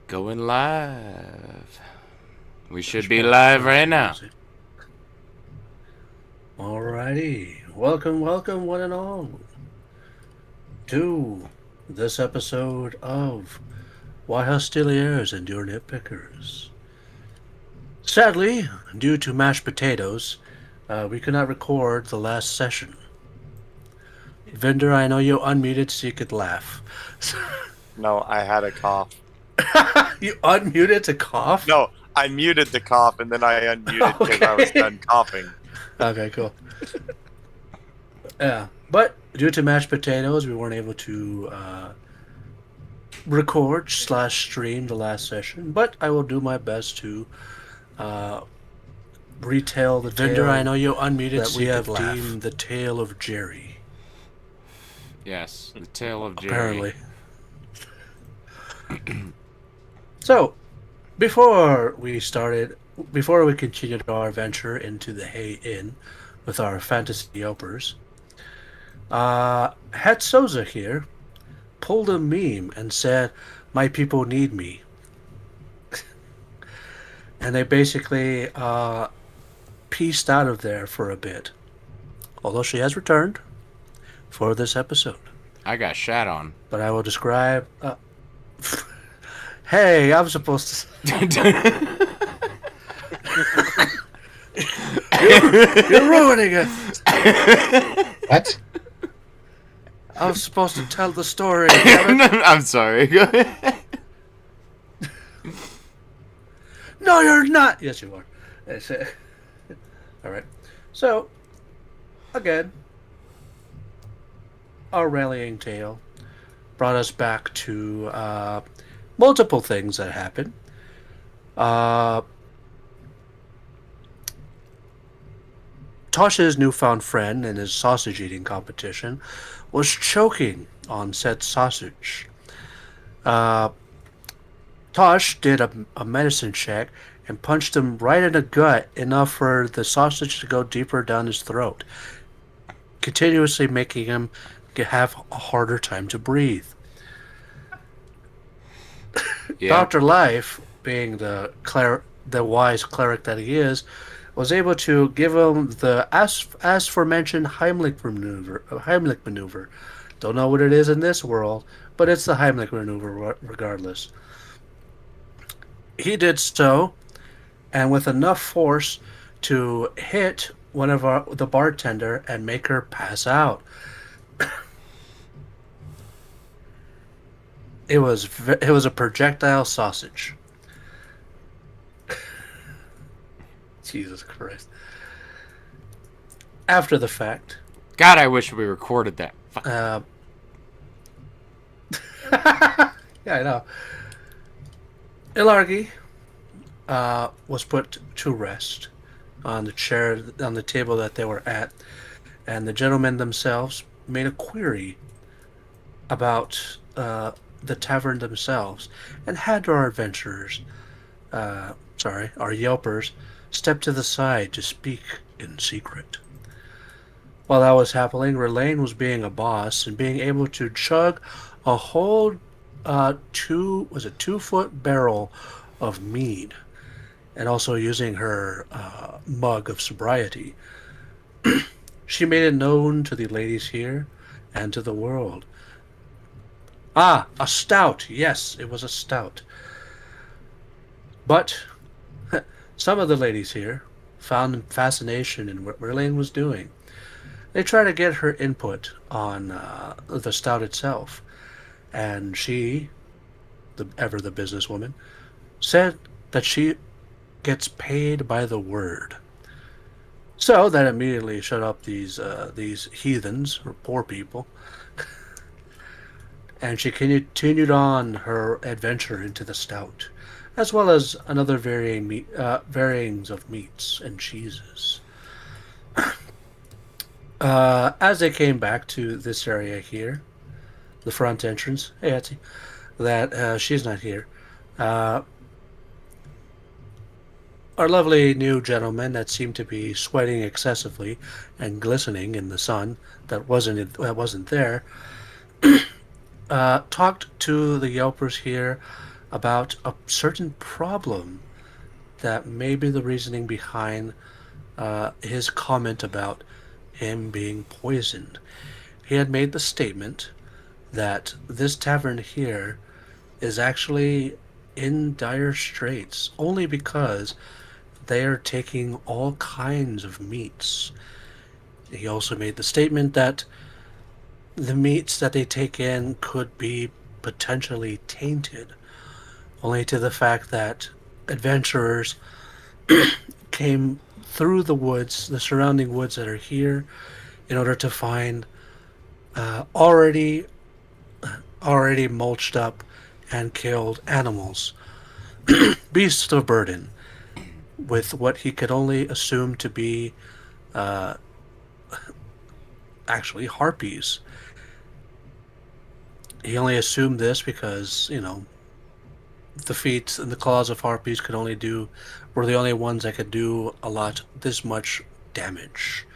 Going live. We should be live right now. Alrighty. Welcome, one and all, to this episode of Why Hosteliers and Your Nitpickers. Sadly, due to mashed potatoes, we could not record the last session. Vendor, I know you unmuted so you could laugh. No, I had a cough. You unmuted to cough? No, I muted the cough and then I unmuted because I was done coughing. Okay, cool. Yeah, but due to mashed potatoes, we weren't able to record slash stream the last session. But I will do my best to uh, retell the Vendor, tale I know you unmuted that so we you have could laugh. deemed the tale of Jerry. Yes, the tale of Jerry. Apparently. So, before we continued our venture into the Hay Inn with our fantasy yelpers, Het Souza here pulled a meme and said, "My people need me." And they basically pieced out of there for a bit. Although she has returned for this episode. I got shat on. But I will describe... hey, I'm supposed to... You're ruining it. What? I was supposed to tell the story. I'm sorry. Go ahead. No, you're not. Yes, you are. All right. So, again, our rallying tale brought us back to multiple things that happened. Tosh's newfound friend in his sausage eating competition was choking on said sausage. Tosh did a medicine check and punched him right in the gut, enough for the sausage to go deeper down his throat, continuously making him have a harder time to breathe. Yeah. Dr. Life, being the wise cleric that he is, was able to give him the aforementioned Heimlich maneuver. Don't know what it is in this world, but it's the Heimlich maneuver regardless. He did so, and with enough force to hit the bartender and make her pass out. It was a projectile sausage. Jesus Christ. After the fact. God, I wish we recorded that. Yeah, I know. Ilargi was put to rest on the table that they were at, and the gentlemen themselves made a query about the tavern themselves, and had our adventurers, our yelpers, step to the side to speak in secret. While that was happening, Relaine was being a boss and being able to chug a whole 2-foot barrel of mead, and also using her mug of sobriety. She made it known to the ladies here and to the world. Ah, a stout. Yes, it was a stout. But some of the ladies here found fascination in what Relaine was doing. They tried to get her input on the stout itself, and she, the businesswoman, said that she gets paid by the word. So that immediately shut up these heathens, or poor people, and she continued on her adventure into the stout, as well as another varyings of meats and cheeses. As they came back to this area here, the front entrance, hey Etsy, that she's not here. Our lovely new gentleman that seemed to be sweating excessively and glistening in the sun that wasn't there, talked to the yelpers here about a certain problem that may be the reasoning behind his comment about him being poisoned. He had made the statement that this tavern here is actually in dire straits only because they are taking all kinds of meats. He also made the statement that the meats that they take in could be potentially tainted, only to the fact that adventurers came through the woods, the surrounding woods that are here, in order to find already mulched up and killed animals, beasts of burden, with what he could only assume to be actually harpies. He only assumed this because, the feet and the claws of harpies were the only ones that could do this much damage.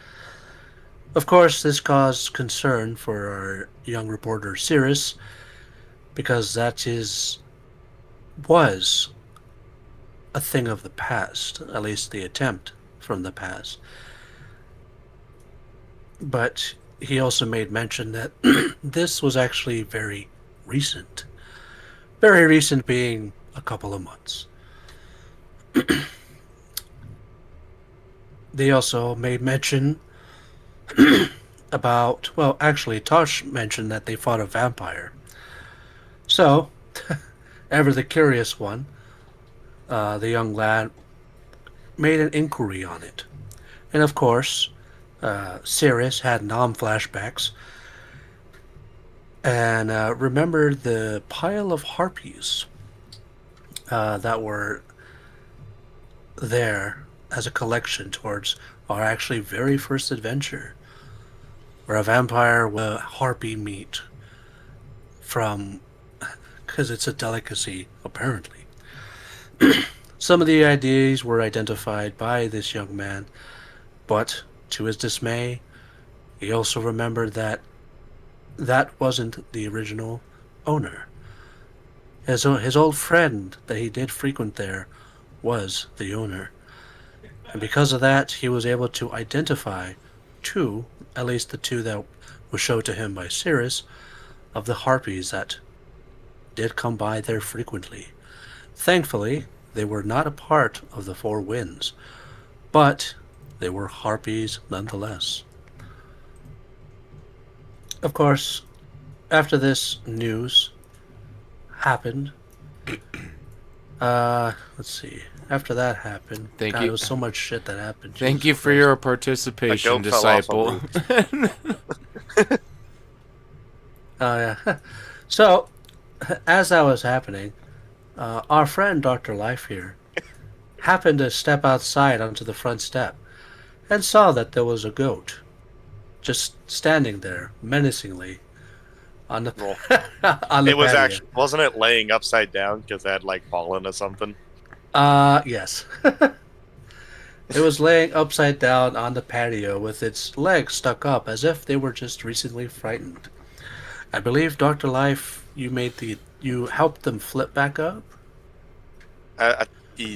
Of course, this caused concern for our young reporter Cirrus, because was a thing of the past, at least the attempt from the past. But he also made mention that this was actually very recent. Very recent being a couple of months. They also made mention about, well, actually, Tosh mentioned that they fought a vampire. So, ever the curious one, the young lad made an inquiry on it. And of course, Sirius had flashbacks and remembered the pile of harpies that were there as a collection towards our actually very first adventure, where a vampire will harpy meat from, because it's a delicacy, apparently. Some of the ideas were identified by this young man, but to his dismay, he also remembered that wasn't the original owner. His old friend that he did frequent there was the owner. And because of that, he was able to identify at least the two that were shown to him by Cirrus, of the harpies that did come by there frequently. Thankfully, they were not a part of the Four Winds, but they were harpies nonetheless. Of course, after this news happened, let's see. After that happened, Thank God, you. there was so much shit that happened. Thank Jesus you for Christ. your participation, A goat fell off a disciple. Oh yeah. So, as that was happening, our friend Dr. Life here happened to step outside onto the front step and saw that there was a goat just standing there menacingly on the on the It was patio. actually, wasn't it laying upside down because it had like fallen or something? Yes. It was laying upside down on the patio with its legs stuck up as if they were just recently frightened. I believe, Dr. Life, you helped them flip back up?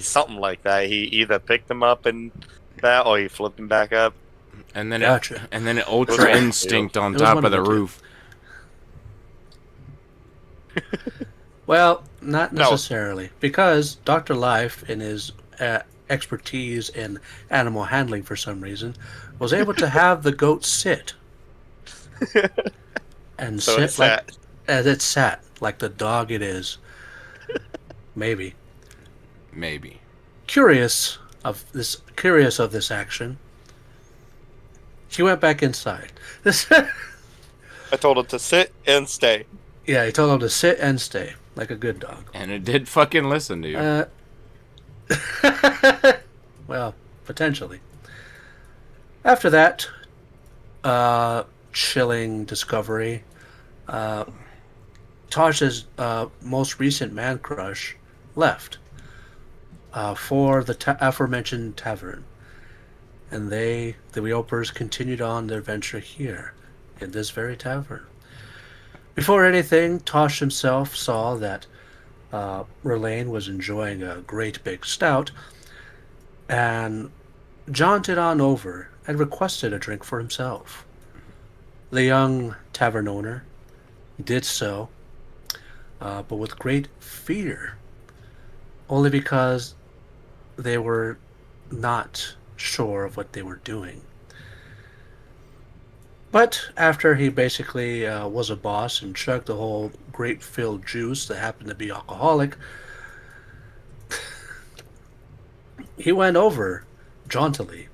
Something like that. He either picked them up and that, or he flipped them back up. and then Gotcha. an Ultra one of the Instinct on It was top one of of the the two. roof. Well, not No. necessarily, because Dr. Life, in his expertise in animal handling for some reason, was able to have the goat sit. And So sit it's like that. as it sat, like the dog it is. Maybe. Maybe. Curious of this action, he went back inside. I told him to sit and stay. Yeah, he told him to sit and stay, like a good dog. And it did fucking listen to you. Well, potentially. After that, chilling discovery, Taj's most recent man crush left for the aforementioned tavern, and the Weopers continued on their venture here in this very tavern. Before anything, Tosh himself saw that Verlaine was enjoying a great big stout and jaunted on over and requested a drink for himself. The young tavern owner did so, but with great fear, only because they were not sure of what they were doing. But after he basically was a boss and chugged the whole grape-filled juice that happened to be alcoholic, he went over jauntily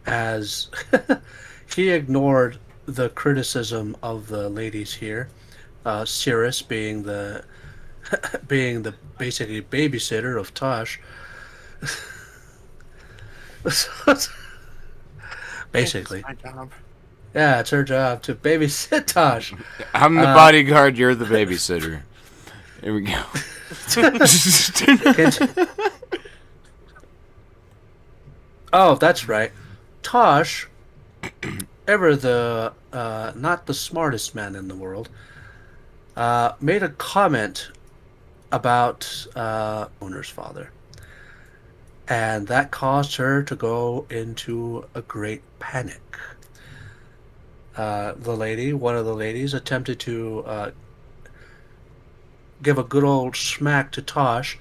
as he ignored the criticism of the ladies here. Cirrus being the being the basically babysitter of Tosh. Basically, It's my job. yeah, it's her job to babysit Tosh. I'm the bodyguard, you're the babysitter. Here we go. Oh, that's right. Tosh, ever the not the smartest man in the world, made a comment about owner's father, and that caused her to go into a great panic. One of the ladies, attempted to give a good old smack to Tosh,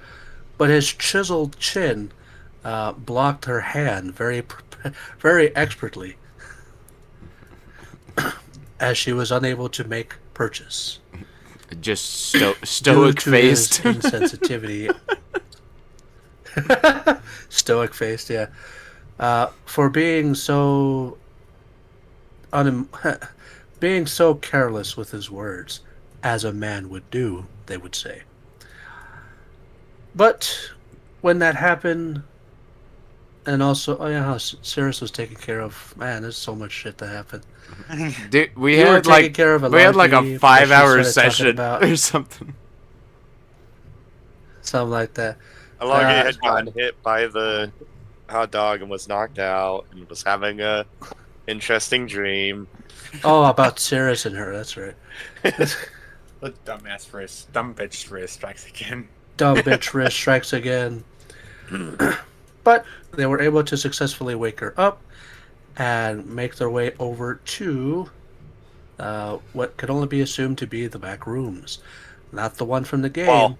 but his chiseled chin blocked her hand very expertly, as she was unable to make purchase. Just stoic faced. Insensitivity. Stoic faced, yeah. For being so being so careless with his words, as a man would do, they would say. But when that happened, and also, oh yeah, how Cirrus was taken care of. Man, there's so much shit that happened. Dude, we You were had taking like care of a we had like a laundry, 5-hour she started talking session about- or something. Something like that. Alongi it's had gotten fine. hit by the hot dog and was knocked out and was having a interesting dream. Oh, about Cirrus and her. That's right. The dumbass wrist, dumb bitch wrist strikes again. Dumb bitch wrist strikes again. But they were able to successfully wake her up and make their way over to what could only be assumed to be the back rooms. Not the one from the game. Well,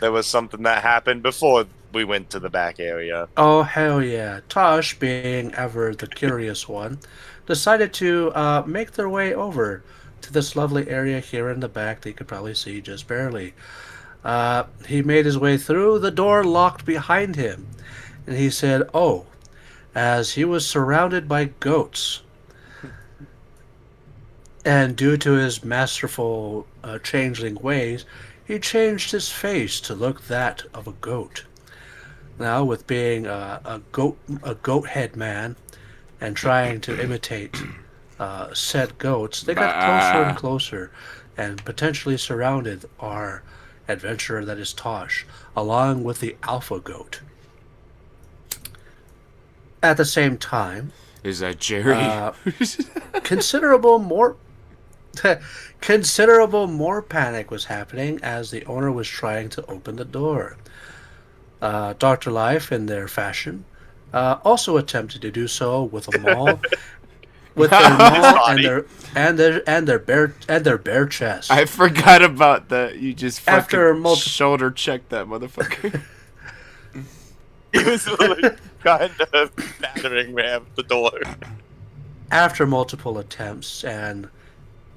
there was something that happened before we went to the back area. Oh, hell yeah. Tosh, being ever the curious one, decided to make their way over to this lovely area here in the back that you could probably see just barely. He made his way through, the door locked behind him, and he said, oh, as he was surrounded by goats. And due to his masterful changeling ways, he changed his face to look that of a goat. Now, with being a goat head man, and trying to imitate said goats, they got closer and closer, and potentially surrounded our adventurer that is Tosh, along with the alpha goat. At the same time, Is that Jerry? considerable more panic was happening as the owner was trying to open the door. Dr. Life, in their fashion, also attempted to do so with a maul, with their maul and their bare chest. I forgot about that. You just fucking After shoulder checked that motherfucker. He was like, kind of battering ram the door. After multiple attempts and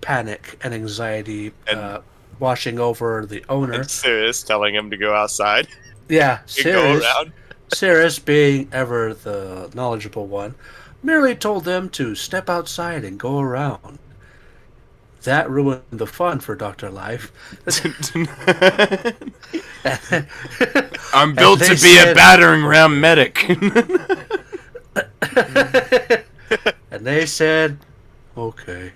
panic and anxiety And- washing over the owner, And Sirius telling him to go outside yeah, and go around. Cirrus, being ever the knowledgeable one, merely told them to step outside and go around. That ruined the fun for Dr. Life. I'm built they to be a said- battering ram medic. And they said, okay.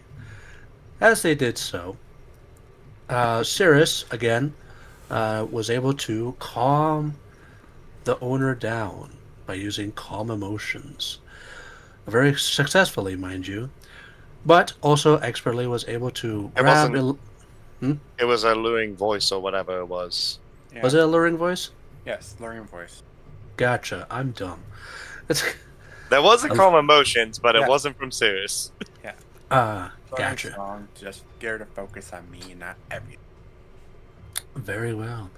As they did so, Cirrus, again, was able to calm the owner down by using calm emotions. Very successfully, mind you. But also expertly was able to It grab... wasn't- It was a luring voice or whatever it was. Yeah. Was it a luring voice? Yes, luring voice. Gotcha. I'm dumb. There was a calm emotions, but Yeah. it wasn't from Sirius. Yeah. Luring Gotcha. song, just get her to focus on me, not everything. Very well.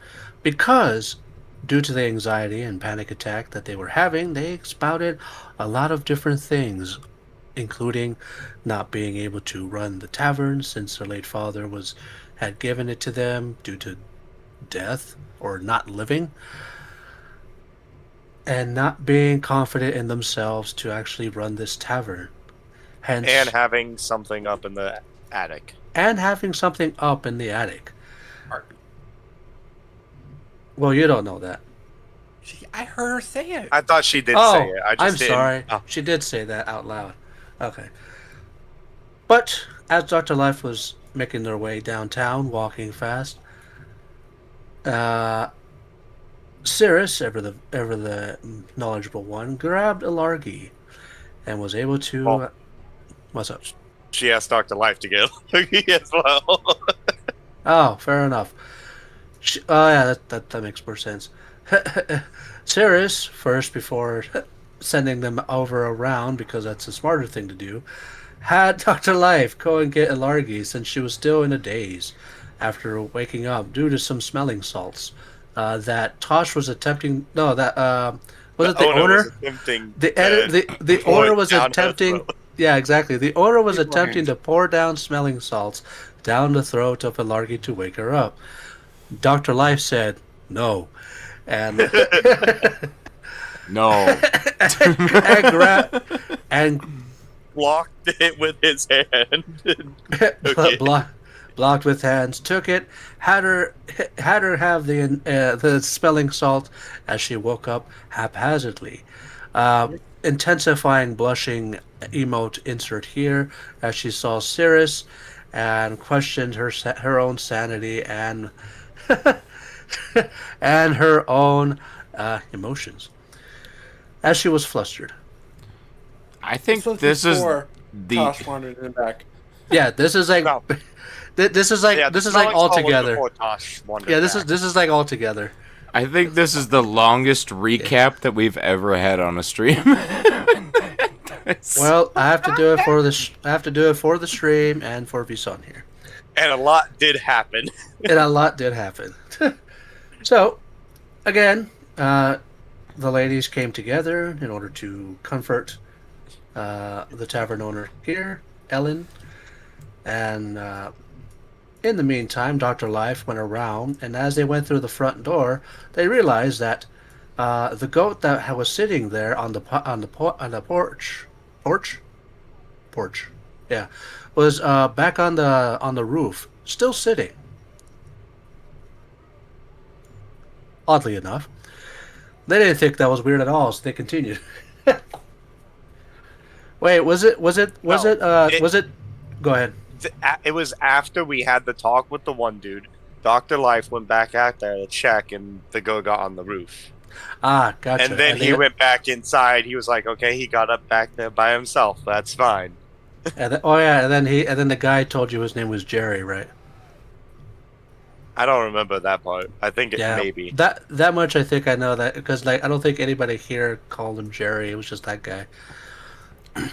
Because, due to the anxiety and panic attack that they were having, they spouted a lot of different things, including not being able to run the tavern since their late father had given it to them due to death or not living, and not being confident in themselves to actually run this tavern. Hence, And having something up in the attic. and having something up in the attic. Heartbeat. Well, you don't know that. I heard her say it. I thought she did Oh, say it. I just I'm didn't. sorry. Oh. She did say that out loud. Okay. But as Dr. Life was making their way downtown, walking fast, Cirrus, ever the knowledgeable one, grabbed a Largy and was able to. Oh. What's up? She asked Dr. Life to get Loki as well. Oh, fair enough. Oh yeah, that makes more sense. Cirrus first, before sending them over around, because that's a smarter thing to do, had Dr. Life go and get Ilargi since she was still in a daze after waking up due to some smelling salts that Tosh was attempting. No, that was it the owner? Was attempting The pour owner it was down her attempting. throat. Yeah, exactly. The owner was People attempting hands. to pour down smelling salts down the throat of Ilargi to wake her up. Dr. Life said no, and No. and Blocked it with his hand. Okay. blocked with hands, took it, had her have the smelling salt as she woke up haphazardly, intensifying blushing emote insert here as she saw Cirrus and questioned her own sanity and and her own emotions as she was flustered. I think this is before the. Tosh wandered in the back. Yeah, this is like No. this is like Yeah, this the is like smelling all salt was together. before Tosh wandered Yeah, this back. is like all together. I think this is the longest recap that we've ever had on a stream. Well, I have to do it for the I have to do it for the stream and for Vison here, And a lot did happen. and a lot did happen. So, again, the ladies came together in order to comfort the tavern owner here, Ellen, and in the meantime, Dr. Life went around, and as they went through the front door, they realized that the goat that was sitting there on the porch, yeah, was back on the roof, still sitting. Oddly enough, they didn't think that was weird at all, so they continued. Wait, was it? Go ahead. It was after we had the talk with the one dude. Dr. Life went back out there to check, and the goat got on the roof. Ah, gotcha. And then he went back inside. He was like, okay, he got up back there by himself. That's fine. And then the guy told you his name was Jerry, right? I don't remember that part. I think it Yeah, maybe. that much I think I know that because I don't think anybody here called him Jerry. It was just that guy.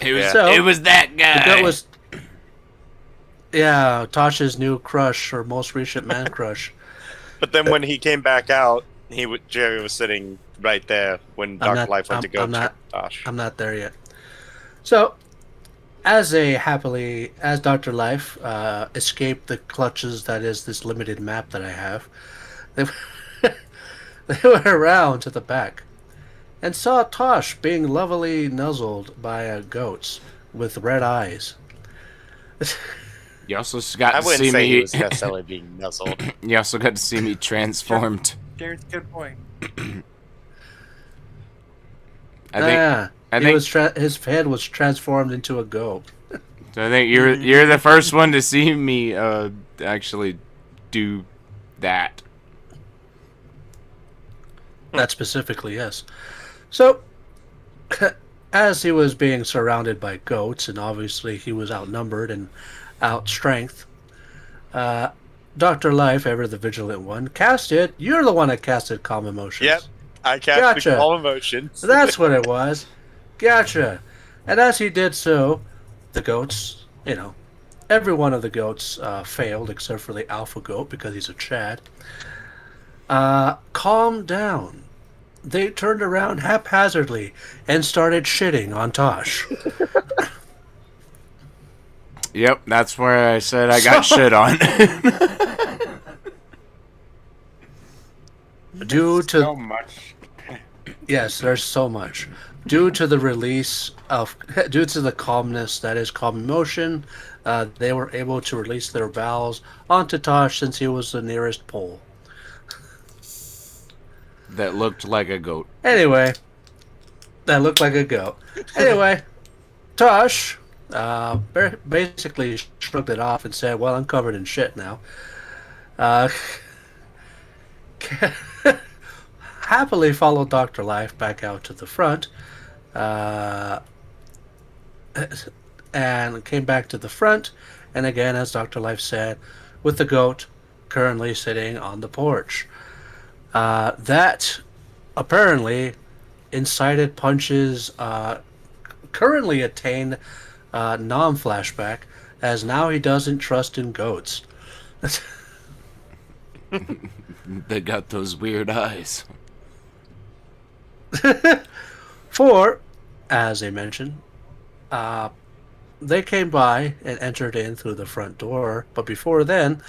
It was that guy. The goat was, yeah, Tasha's new crush or most recent man crush. But then when he came back out, Jerry was sitting right there when Dr. Life went to go check Tosh. I'm not there yet. So, as Dr. Life escaped the clutches that is this limited map that I have, they went around to the back and saw Tosh being lovingly nuzzled by goats with red eyes. You also got I to wouldn't see say he me. was necessarily being nuzzled. You also got to see me transformed. Jared's a good boy. I think His head was transformed into a goat. So I think you're the first one to see me actually do that. That specifically, yes. So, as he was being surrounded by goats, and obviously he was outnumbered and outstrength, Dr. Life, ever the vigilant one, cast it. You're the one that casted Calm Emotions. Yep. I cast Gotcha. the calm emotions. That's what it was. Gotcha. And as he did so, the goats, every one of the goats failed except for the alpha goat because he's a Chad. Calmed down. They turned around haphazardly and started shitting on Tosh. Yep, that's where I said I got shit on. Due to So much. Yes, there's so much. Due to the calmness that is calm emotion, they were able to release their bowels onto Tosh since he was the nearest pole. That looked like a goat. Anyway, that looked like a goat. Anyway, Tosh basically shrugged it off and said, "Well, I'm covered in shit now." Happily followed Dr. Life back out to the front, and came back to the front, and again, as Dr. Life said, with the goat currently sitting on the porch. That apparently incited Punch's currently attained non-flashback, as now he doesn't trust in goats. They got those weird eyes. For, as I mentioned, they came by and entered in through the front door, but before then,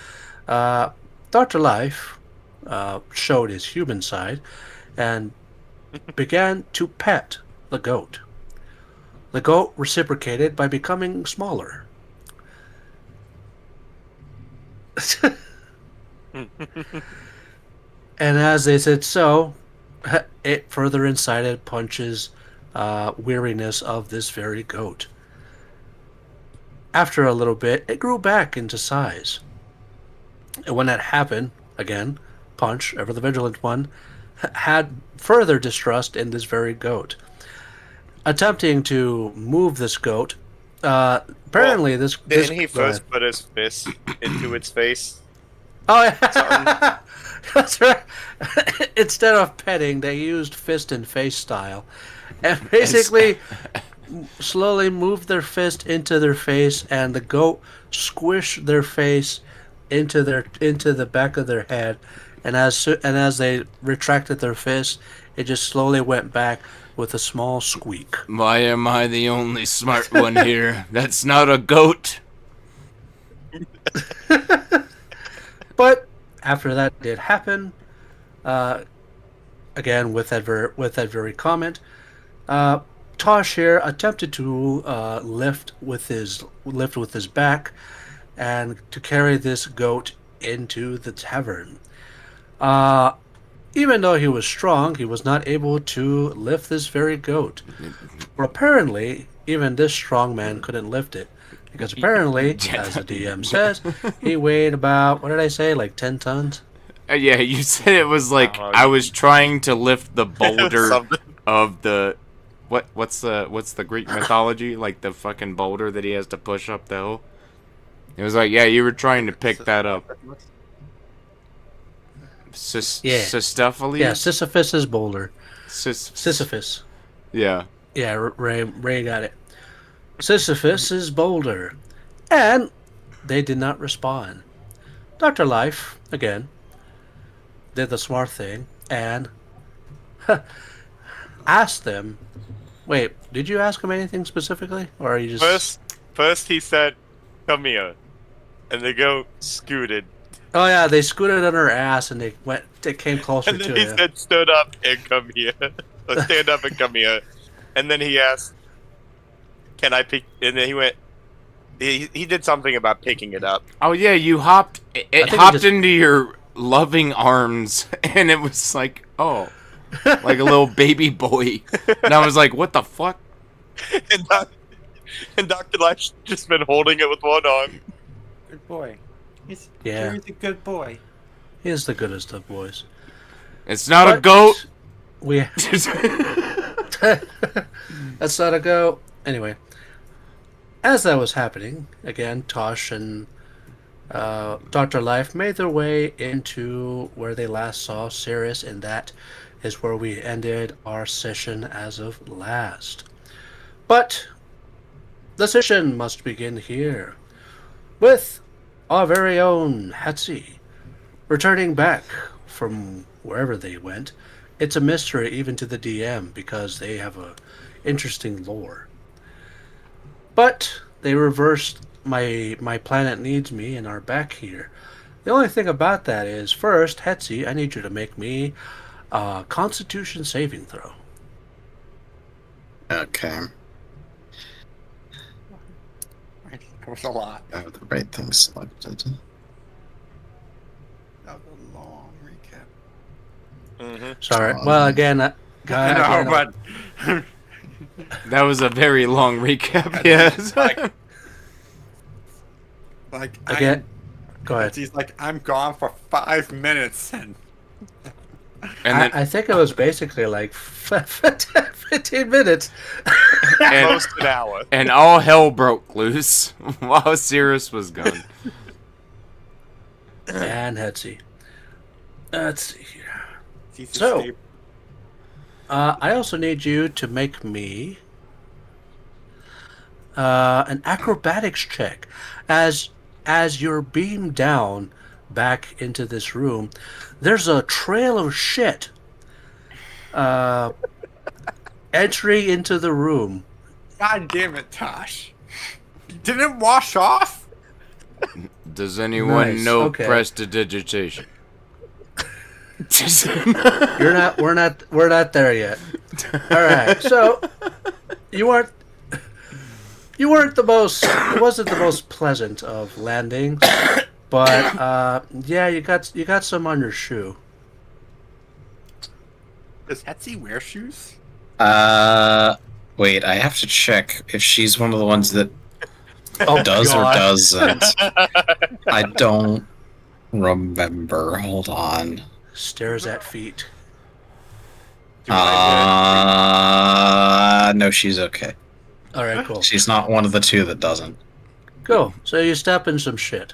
Dr. Life showed his human side and began to pet the goat. The goat reciprocated by becoming smaller. And as they said so, it further incited Punch's weariness of this very goat. After a little bit, it grew back into size. And when that happened, again, Punch, ever the vigilant one, had further distrust in this very goat. Attempting to move this goat, apparently Didn't he first put his fist into its face? Oh, yeah. That's right. Instead of petting, they used fist and face style. And basically slowly moved their fist into their face, and the goat squished their face into the back of their head. And as they retracted their fist, it just slowly went back with a small squeak. Why am I the only smart one here? That's not a goat. But after that did happen, again with that very comment, Tosh here attempted to lift with his back and to carry this goat into the tavern. Even though he was strong, he was not able to lift this very goat. For apparently, even this strong man couldn't lift it. Because apparently, as the DM says, he weighed about, what did I say, like 10 tons? Yeah, you said it was like I was trying to lift the boulder of the what's the Greek mythology, like the fucking boulder that he has to push up the hill. It was like, yeah, you were trying to pick that up. Sisyphus? Yeah, Sisyphus's boulder. Sisyphus. Sisyphus. Yeah. Yeah, Ray got it. Sisyphus's boulder. And they did not respond. Dr. Life, again, did the smart thing and asked them, wait, did you ask him anything specifically? Or are you just... First he said, "Come here," and the goat scooted. Oh yeah, they scooted on her ass and they came closer And then to he her. said, "Stood up and come here." Or, "Stand up and come here." And then he asked, "Can I pick?" And then he went. He did something about picking it up. Oh yeah, you hopped. It think hopped into your loving arms, and it was like, oh, like a little baby boy. And I was like, what the fuck? And Dr. Life's just been holding it with one arm. Good boy. He's Yeah. a good boy. He is the goodest of boys. It's not a But goat. We That's not a goat. Anyway, as that was happening, again, Tosh and Dr. Life made their way into where they last saw Sirius, and that is where we ended our session as of last. But the session must begin here with our very own Hatsi returning back from wherever they went. It's a mystery even to the DM because they have a interesting lore. But they reversed my planet needs me and are back here. The only thing about that is, first, Hetzi, I need you to make me a Constitution saving throw. Okay. That was a lot. I have the right thing selected. That was a long recap. Mm-hmm. Sorry. Well, again, I know, but That was a very long recap. Yes. like again, go ahead. He's like, I'm gone for 5 minutes, and And then I think it was basically like 15 minutes. Close to an hour. and all hell broke loose while Sirius was gone. And Hetzi. Let's see here. he's So- stable. I also need you to make me an acrobatics check as you're beamed down back into this room. There's a trail of shit entering into the room. God damn it, Tosh! Didn't it wash off? Does anyone Nice, know okay. prestidigitation? We're not there yet. All right, so you weren't the most. It wasn't the most pleasant of landings, but yeah, you got some on your shoe. Does Etsy wear shoes? Wait, I have to check if she's one of the ones that Oh, does God. or doesn't. I don't remember. Hold on. Stares at feet. No, she's okay. All right, cool. She's not one of the two that doesn't. Cool. So you step in some shit.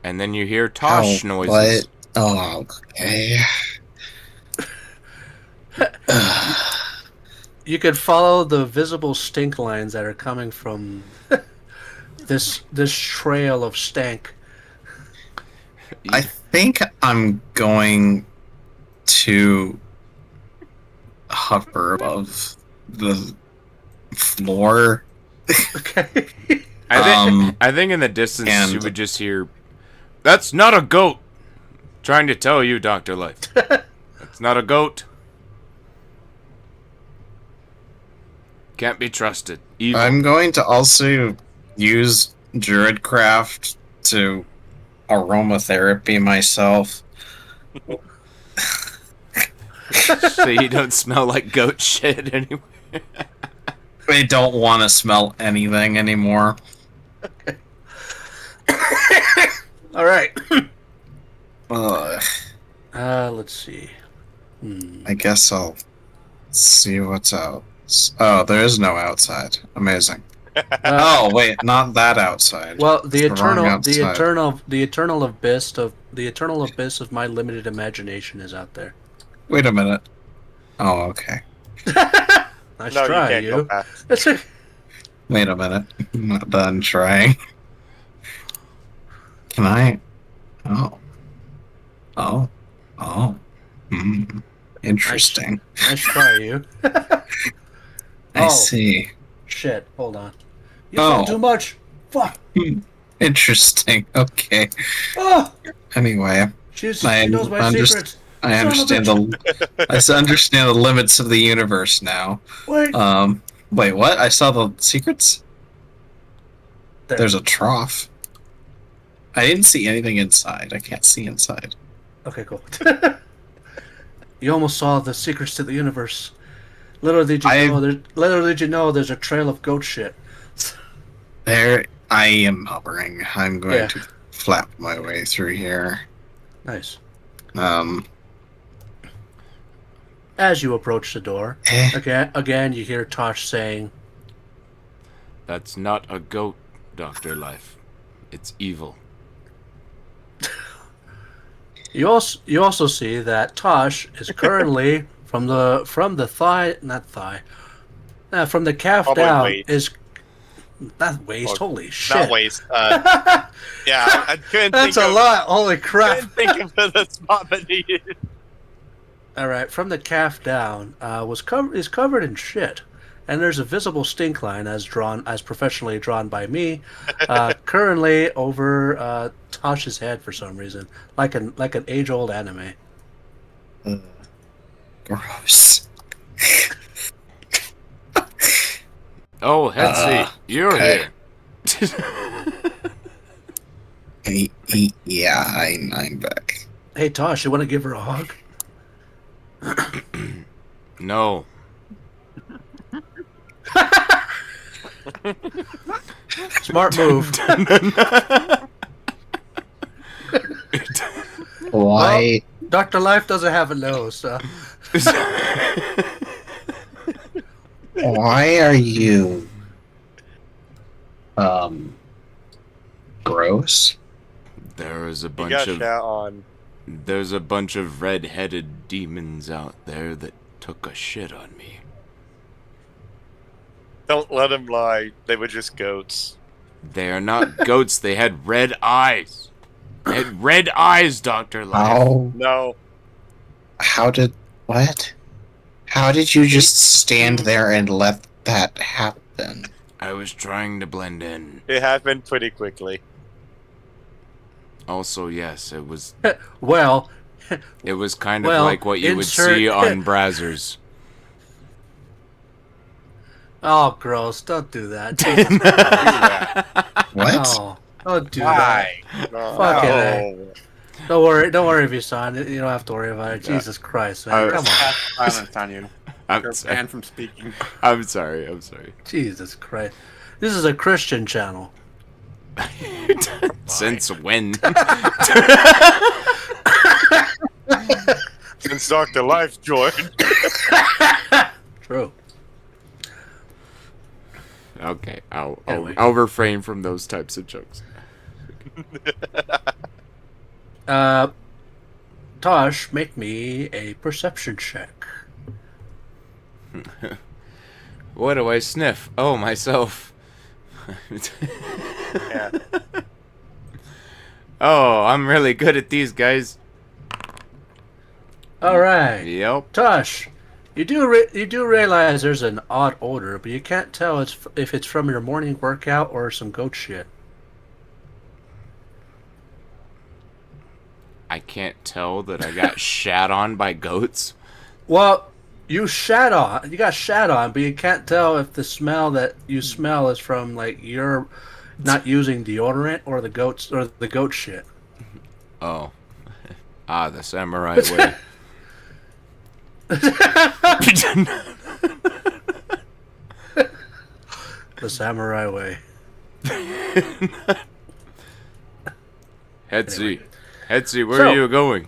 And then you hear Tosh Oh, noises. what? Oh, okay. You could follow the visible stink lines that are coming from this trail of stank. I think I'm going to hover above the floor. Okay. I think in the distance and- you would just hear, "That's not a goat." Trying to tell you, Dr. Life. That's not a goat. Can't be trusted. Evil. I'm going to also use Druidcraft to aromatherapy myself. So you don't smell like goat shit anymore. I don't want to smell anything anymore. All right. Ugh, Let's see. I guess I'll see what's out. Oh, there is no outside. Amazing. Oh, wait, not that outside. Well, the It's the wrong outside. eternal abyss of my limited imagination is out there. Wait a minute. Oh, okay. Nice No, try, you can't go past. That's it. Wait a minute. I'm not done trying. Can I? Oh. Oh. Oh. Hmm. Interesting. Nice try, you. I Oh. see. Shit. Hold on. You Oh. oh. too much. Fuck. Interesting. Okay. Oh. Anyway, She I knows my underst- secrets. I Son of a understand I understand the limits of the universe now. Wait. Wait, what? I saw the secrets? There. There's a trough. I didn't see anything inside. I can't see inside. Okay, cool. You almost saw the secrets to the universe. Little did you know there's a trail of goat shit. There, I am hovering. I'm going Yeah. to flap my way through here. Nice. As you approach the door, again you hear Tosh saying, That's not a goat, Dr. Life. It's evil. You also see that Tosh is currently from the calf Probably down waist. is not waist. Or- Holy shit! Not waist. Yeah, I couldn't That's think a of. lot. Holy crap! Couldn't think of the spot that needed. All right, from the calf down is covered in shit, and there's a visible stink line as professionally drawn by me, currently over Tosh's head for some reason, like an age old anime. Gross. Oh, Hetzy, you're okay. here. Yeah, I'm back. Hey Tosh, you want to give her a hug? No. Smart move. Why? Well, Dr. Life doesn't have a nose, so. Why are you gross? There's a You bunch got of shot on. there's a bunch of red-headed demons out there that took a shit on me. Don't let them lie. They were just goats. They are not goats. They had red eyes. They had red eyes, Dr. Life. No. How did what? How did you just stand there and let that happen? I was trying to blend in. It happened pretty quickly. Also, yes, it was Well, kind of Well, like what you would insert- see on Brazzers. oh, gross! Don't do that. What? No, don't do that. No. Fucking A. Don't worry, Visan. You don't have to worry about it. Jesus Christ, man! Come on. Cast violence on you. I'm You're sorry. banned from speaking. I'm sorry. Jesus Christ. This is a Christian channel. Since when? Since Dr. Life joined. True. Okay, Anyway. I'll refrain from those types of jokes. Tosh, make me a perception check. What do I sniff? Oh, myself. Yeah. Oh, I'm really good at these guys. All right. Yep. Tosh, you do realize there's an odd odor, but you can't tell if it's from your morning workout or some goat shit. I can't tell that I got shat on by goats. Well, you got shat on, but you can't tell if the smell that you smell is from like you're not using deodorant or the goat shit. Oh. The samurai way. The samurai way. Hetzy. Hetzy, where So- are you going?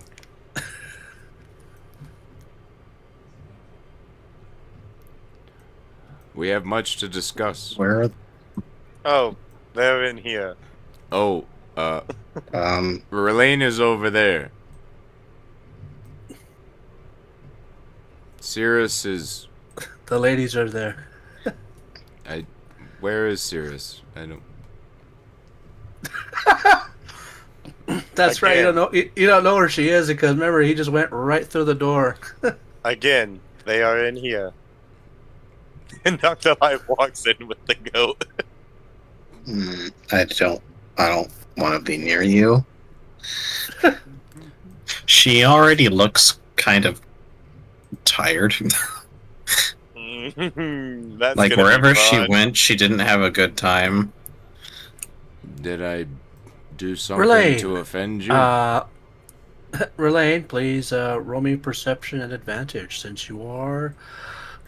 We have much to discuss. Where? Oh, they're in here. Oh, Relaine is over there. Cirrus is... The ladies are there. Where is Cirrus? I don't... That's right. You don't know where she is because remember he just went right through the door. Again, they are in here. And Dr. Life walks in with the goat. I don't want to be near you. She already looks kind of tired. That's Like gonna wherever be she fun. went, she didn't have a good time. Did I do something Relaine, to offend you? Relaine, please roll me perception and advantage since you are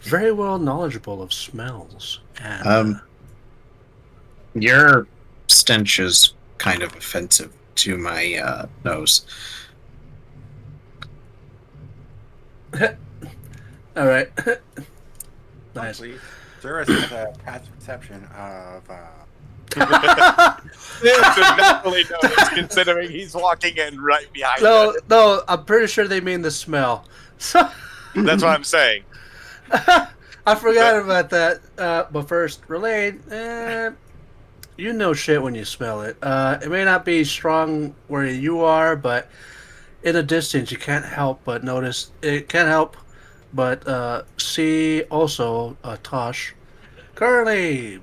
very well knowledgeable of smells. And, Your stench is kind of offensive to my nose. all right. Nice. Please. Cirrus has a past perception of It's definitely noticed, considering he's walking in right behind us. No, I'm pretty sure they mean the smell. So That's what I'm saying. I forgot about that. But first, Relay, you know shit when you smell it. It may not be strong where you are, but in a distance, you can't help but notice. It can't help but see also Tosh currently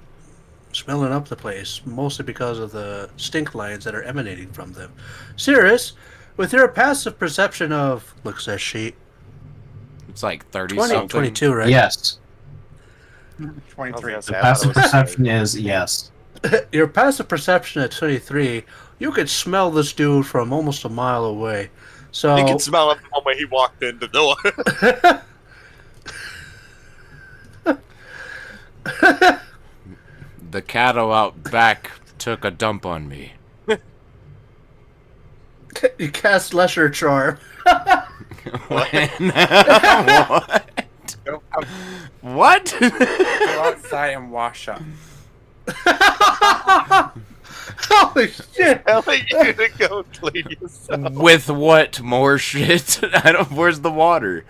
smelling up the place, mostly because of the stink lines that are emanating from them. Sirius, with your passive perception of, looks at sheet, It's like 30 20, something. 22, right? Yes. 23. I The thought it passive was perception is yes. Your passive perception at 23, you could smell this dude from almost a mile away. So You can smell him the moment he walked in the door. The cattle out back took a dump on me. you cast Lesser Charm. What? Go, out, What? go outside and wash up. Holy shit! Telling you to go clean yourself. With what more shit? I don't. Where's the water?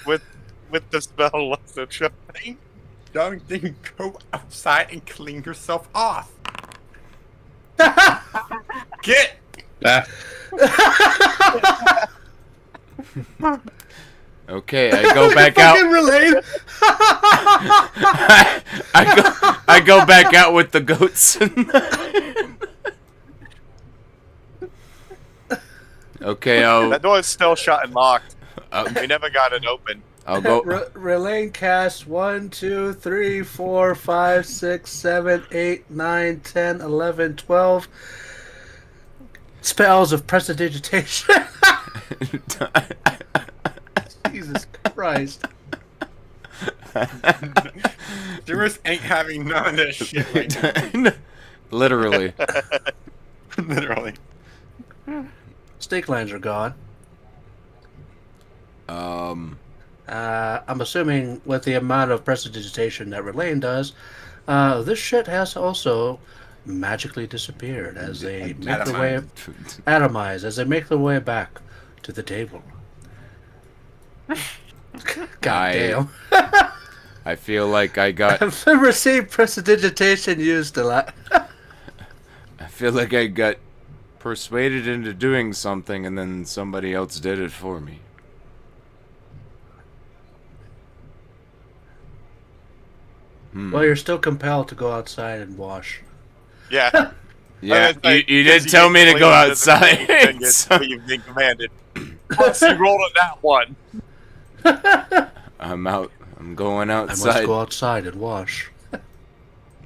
With the spell of the trying. Don't then go outside and clean yourself off. Get. Ah, Okay, I go back out. Fucking Relate. I go back out with the goats. Okay, That door is still shut and locked. I'll We never got it open. go. Relay casts 1, 2, 3, 4, 5, 6, 7, 8, 9, 10, 11, 12 spells of prestidigitation. Jesus Christ. Jimmer's ain't having none of this shit right now. Literally. Literally. Stink lines are gone. I'm assuming with the amount of prestidigitation that Relane does, this shit has also magically disappeared as they make their way atomized as they make their way back to the table. God damn. I feel like I got. I've never seen prestidigitation used a lot. I feel like I got persuaded into doing something, and then somebody else did it for me. Well, you're still compelled to go outside and wash. Yeah. Yeah, It's like, you because did tell me to go clean doesn't mean outside. you so- get- You've been commanded. Plus, you rolled on that one. I'm out. I'm going I must outside. go outside and wash.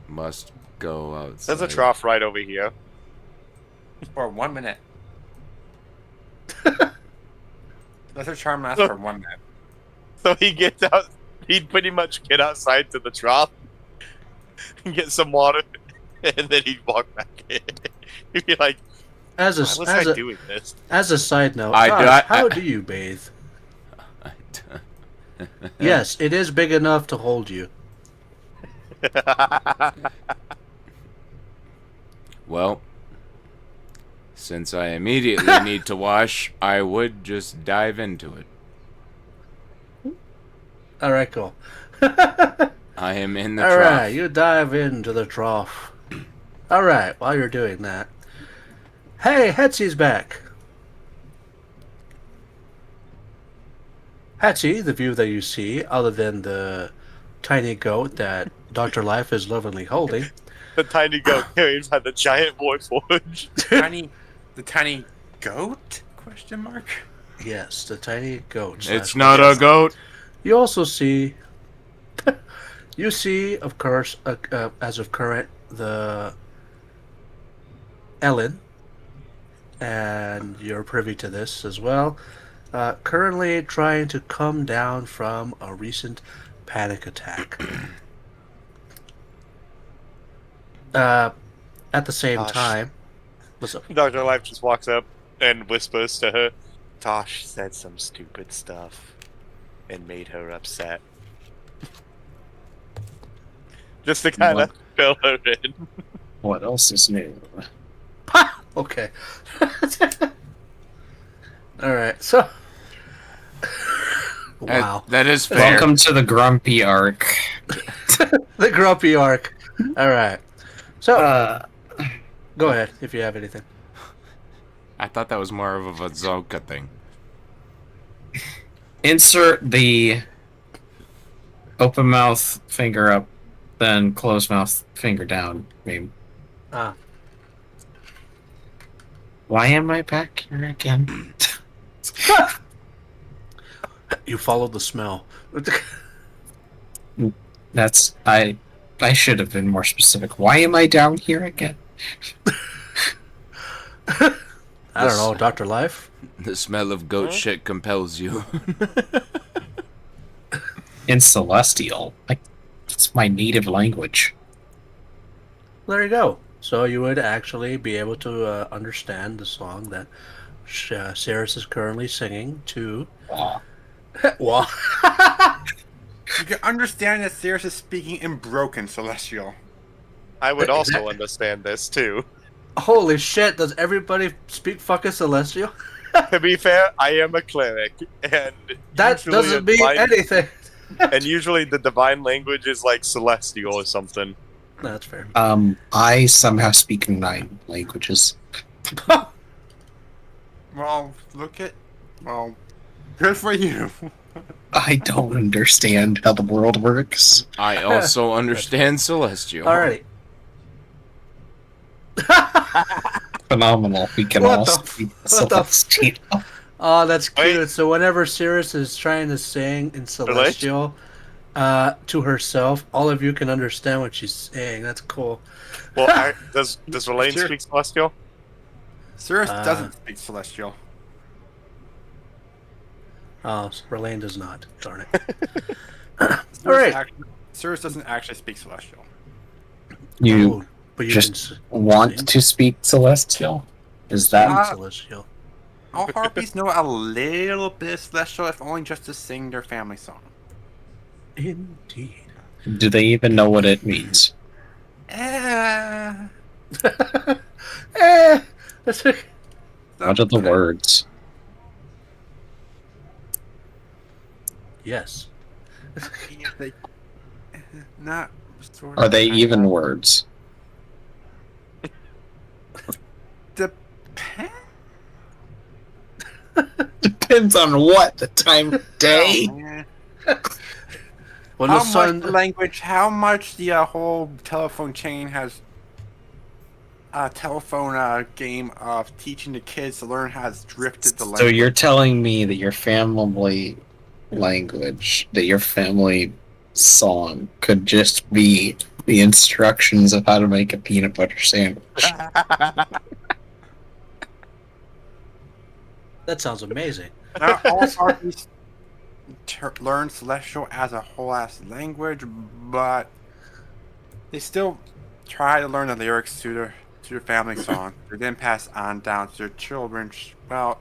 Must go outside. There's a trough right over here. For 1 minute. Let her charm last for 1 minute. So he gets out. He'd pretty much get outside to the trough and get some water, and then he'd walk back in. He'd be like, As "Why a was as I a doing this?" as a side note, I Josh, do- how do you bathe? Yes, it is big enough to hold you. Well, since I immediately need to wash, I would just dive into it. All right, cool. I am in the All trough. right, you dive into the trough. All right, while you're doing that, hey, Hetsy's back. Hetsy, the view that you see, other than the tiny goat that Dr. Life is lovingly holding. The tiny goat carried by the giant boy forge. The tiny goat? Question mark. Yes, the tiny goat. It's not a goat. You also see, you see, of course, as of current, the Ellen, and you're privy to this as well. Currently trying to come down from a recent panic attack. At the same Gosh. time, what's up? Dr. Life just walks up and whispers to her, Tosh said some stupid stuff and made her upset. Just to kind of fill her in. What else is new? Okay. All right. So. Wow. That is fair. Welcome to the grumpy arc. The grumpy arc. All right. So, Uh, go ahead if you have anything. I thought that was more of a Vazoka thing. insert the open mouth finger up, then closed mouth finger down meme. Ah. Why am I back here again? You followed the smell. That's I should have been more specific. Why am I down here again? I don't know, Dr. Life? The smell of goat shit compels you. In Celestial. Like, it's my native language. There you go. So you would actually be able to understand the song that Cirrus is currently singing to... Well, You can understand that Sirius is speaking in broken Celestial. I would also understand this too. holy shit, does everybody speak fucking Celestial? To be fair, I am a cleric, and That usually doesn't mean anything. And usually the divine language is like celestial or something. That's fair. I somehow speak 9 languages. Well, good for you. I don't understand how the world works. I also understand Celestial. Alrighty. Phenomenal. We can What all the speak what the Celestial. Oh, that's cute. Wait. So whenever Cirrus is trying to sing in Celestial to herself, all of you can understand what she's saying. That's cool. Well, does Relaine Sure. speak celestial? Sirius doesn't speak Celestial. Oh, Relaine does not. Darn it. Alright. Sirius doesn't actually speak Celestial. You Oh, but you just can want to speak Celestial? Is sing that... Celestial. All harpies know a little bit of Celestial, if only just to sing their family song. Indeed. Do they even know what it means? That's What are the words? Yes. Not sort Are of. they even words? Depends. Depends on what, the time of day? When How the sun, much the language, how much the whole telephone chain has a telephone game of teaching the kids to learn how to drifted the language. So you're telling me that your family language, that your family song could just be the instructions of how to make a peanut butter sandwich? that sounds amazing. Not all harpies learn Celestial as a whole ass language, but they still try to learn the lyrics to their family song. They then pass on down to their children. Well,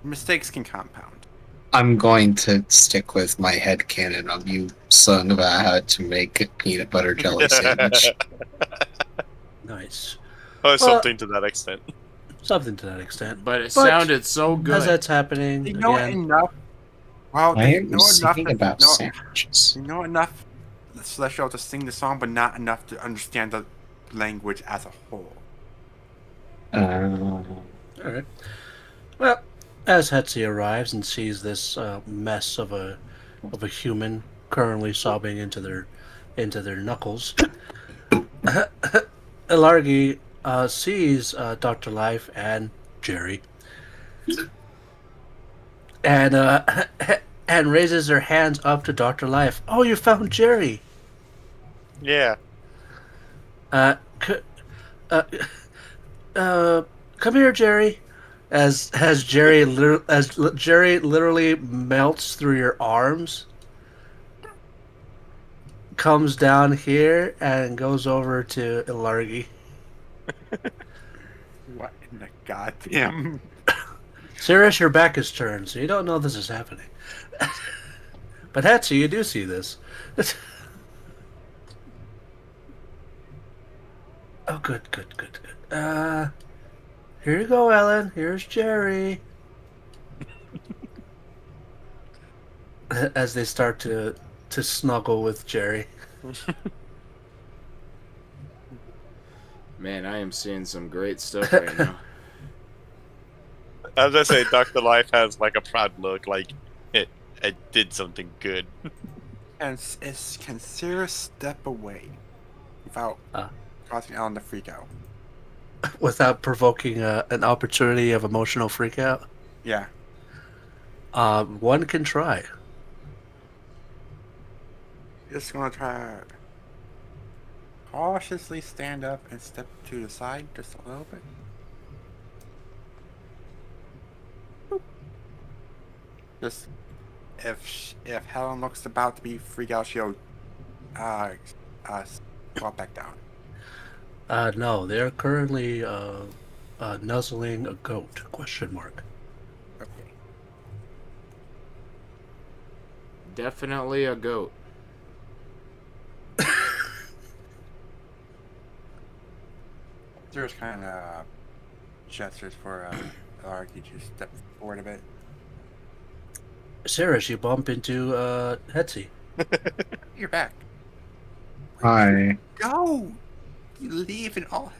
mistakes can compound. I'm going to stick with my headcanon on you sung about how to make a peanut butter jelly sandwich. Nice. Or something to that extent. Something to that extent. But it sounded so good. As that's happening, They know again, enough. Well, Why they are you know enough singing about know, sandwiches? they know enough Celestial to sing the song, but not enough to understand the language as a whole. Alright. Well, as Hetzi arrives and sees this mess of a human currently sobbing into their knuckles, Ilargi sees Dr. Life and Jerry, and and raises her hands up to Dr. Life. Oh, you found Jerry. Yeah. Come here, Jerry. As Jerry literally melts through your arms, comes down here and goes over to Ilargi. What in the goddamn? Cirrus, your back is turned, so you don't know this is happening. But Hetsu, you do see this. Oh, good, good, good, good. Here you go, Ellen. Here's Jerry. As they start to snuggle with Jerry. Man, I am seeing some great stuff right now. As I say, Dr. Life has like a proud look, like it did something good. And can Sarah step away without Uh. causing Alan to freak out? Without provoking an opportunity of emotional freakout. Yeah. One can try. Just gonna try to cautiously stand up and step to the side just a little bit. Just if Helen looks about to be freaked out, she'll drop back down. No, they're currently nuzzling a goat? Question mark. Okay. Definitely a goat. There's kind of gestures for Arky to step forward a bit. Sarah, you bump into Hetzy. You're back. Hi. Go! You leave and all.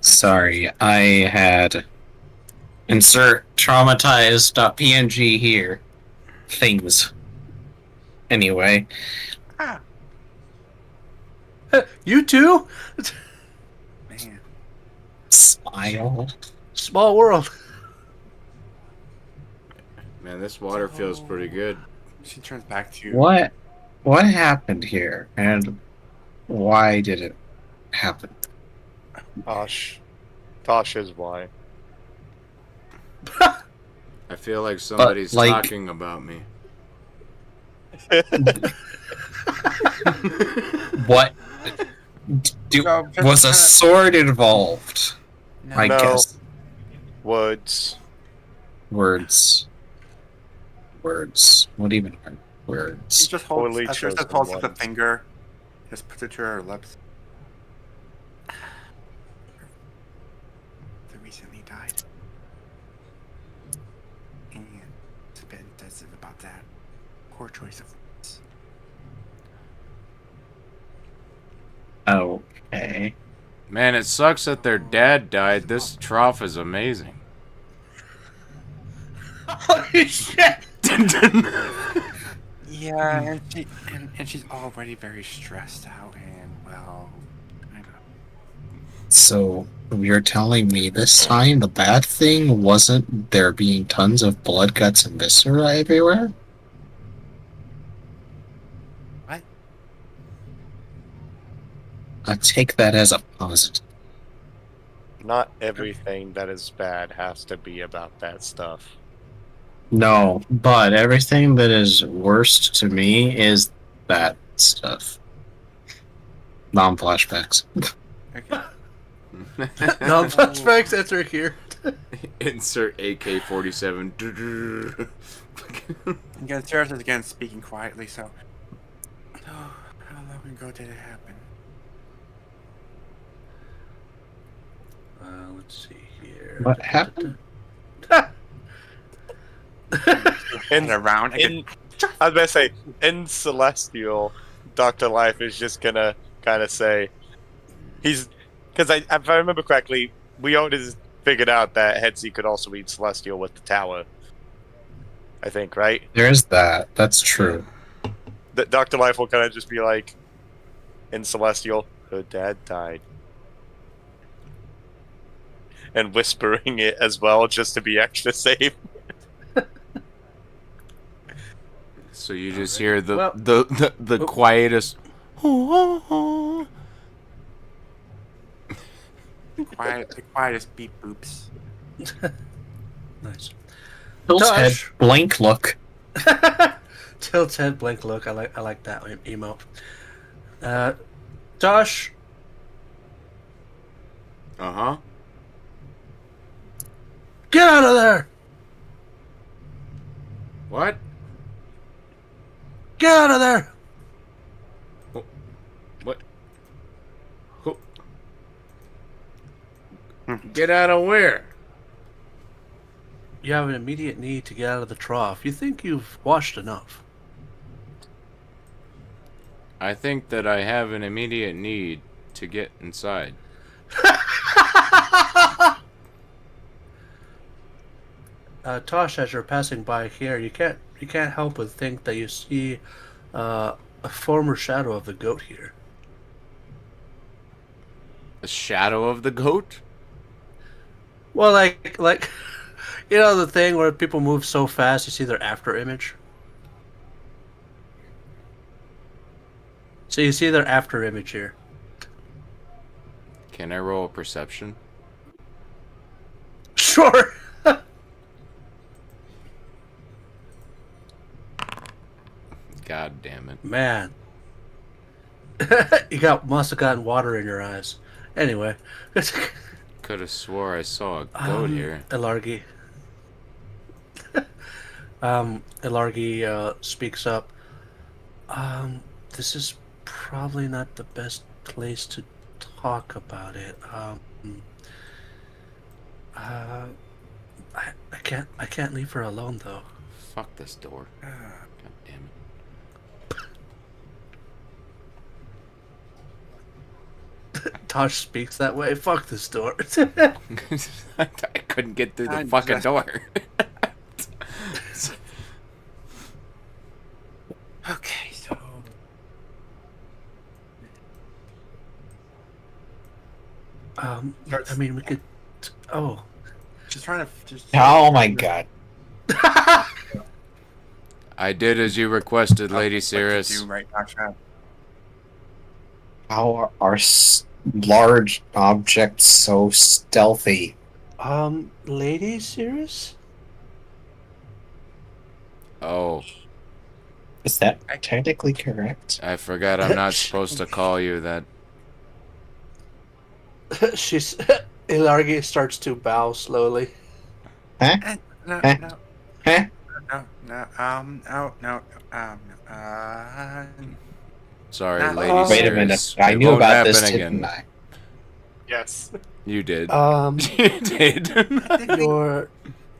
Sorry, I had insert traumatized.png here. Things. Anyway, Ah, You too? man. smile. Small world. Man, this water feels pretty good. She turns back to you. What happened here, and why did it happen? Tosh is why. I feel like somebody's like- talking about me. What No, just was a kinda- sword involved? No. I No. guess. Woods. Words. What even are She words? just holds, Poorly she just chosen holds up the ones. finger, just puts it to her lips. They recently died. And it's a bit intensive about that. Poor choice of words. Okay. Man, it sucks that their dad died. This trough is amazing. Holy shit! Yeah, and she's already very stressed out and well, kind of. So you're telling me this time the bad thing wasn't there being tons of blood, guts, and viscera everywhere? What? I take that as a positive. Not everything that is bad has to be about that stuff. No, but everything that is worst to me is that stuff. Non-flashbacks. Okay. Non-flashbacks enter here. Insert AK-47. Again, Sarah is again speaking quietly, so. Oh, how long ago did it happen? Let's see here. What happened? And around. in, I was about to say, in Celestial, Dr. Life is just gonna kind of say, because if I remember correctly, we always figured out that Hetzy could also read Celestial with the tower. I think, right? There's that. That's true. That Dr. Life will kind of just be like, in Celestial, her dad died. And whispering it as well, just to be extra safe. So you just hear the Well- the quietest. The quietest beep boops. Nice. Bill's head Tosh. blank look. Tilt's head blank look. I like that emote. Josh, Uh-huh. get out of there! What? Get out of there! What? Who? Get out of where? You have an immediate need to get out of the trough. You think you've washed enough. I think that I have an immediate need to get inside. Tosh, as you're passing by here, you can't help but think that you see a former shadow of the goat here. The shadow of the goat? Well, like you know the thing where people move so fast you see their after image. So you see their after image here. Can I roll a perception? Sure. God damn it. Man. Must have gotten water in your eyes. Anyway. Could have swore I saw a goat here. Ilargi. Ilargi speaks up. This is probably not the best place to talk about it. I can't leave her alone though. Fuck this door. God damn it. Tosh speaks that way. Fuck this door. I couldn't get through the fucking door. Okay, so I mean, we could. Oh, just trying to. Oh my god! I did as you requested, Lady Cirrus. Right now, Chad. How are large objects so stealthy? Lady Cirrus? Oh. Is that technically correct? I forgot I'm not supposed to call you that. Ilargi starts to bow slowly. Huh? No, Huh? no, Huh? no. Sorry, Not- Lady Cirrus. Wait a minute. I It knew won't about this, happen didn't I? Yes. You did. You did.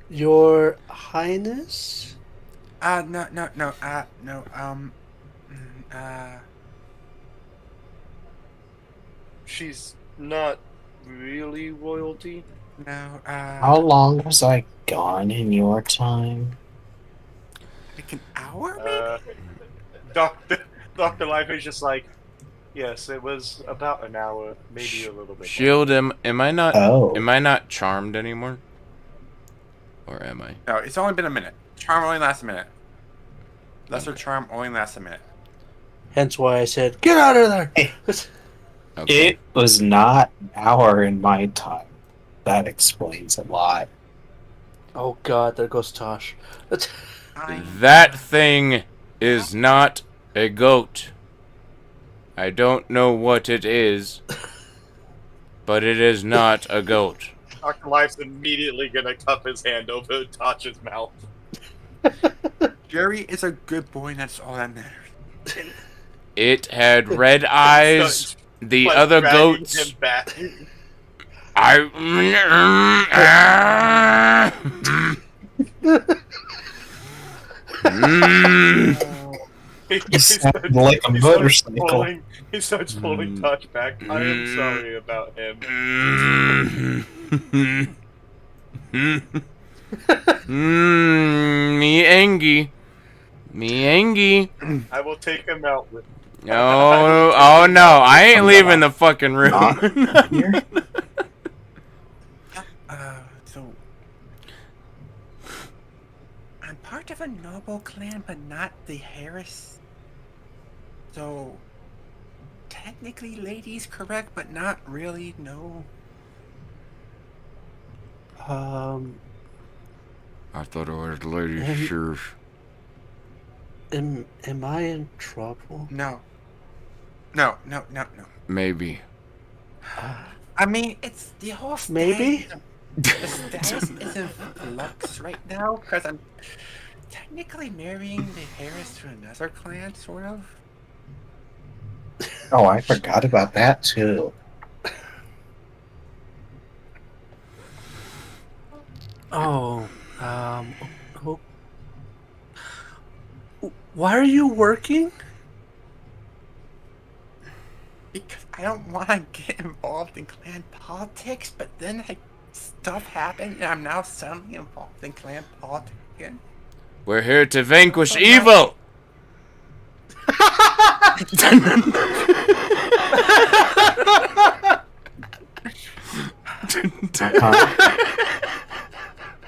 Your Highness? No. She's not really royalty. No, How long was I gone in your time? like an hour, maybe? Dr. Life is just like, yes, it was about an hour, maybe a little bit. Shield him. Am I not? Oh. Am I not charmed anymore? Or am I? No, it's only been a minute. Charm only lasts a minute. Lesser charm only lasts a minute. Hence why I said, get out of there! Hey. Okay. It was not an hour in my time. That explains a lot. Oh god, there goes Tosh. That thing is not a goat. I don't know what it is, but it is not a goat. Dr. Life's immediately gonna cup his hand over Tosh's mouth. Jerry is a good boy, and that's all that matters. It had red eyes. The Like, other dragging goats. him back. You sound like a motorcycle. He starts pulling Tosh back. I am sorry about him. Me angy. Me angy. I will take him out with. Oh no! I ain't leaving the fucking room. Here? So I'm part of a noble clan, but not the Harris. So technically, lady's correct, but not really. No. I thought it was Lady Sheriff. Am I in trouble? No. Maybe. I mean, it's the whole Maybe? The status is in flux right now because I'm technically marrying the Harris to another clan, sort of. Oh, I forgot about that too. Oh, oh, why are you working? Because I don't want to get involved in clan politics, but then like stuff happened, and I'm now suddenly involved in clan politics again. We're here to vanquish evil.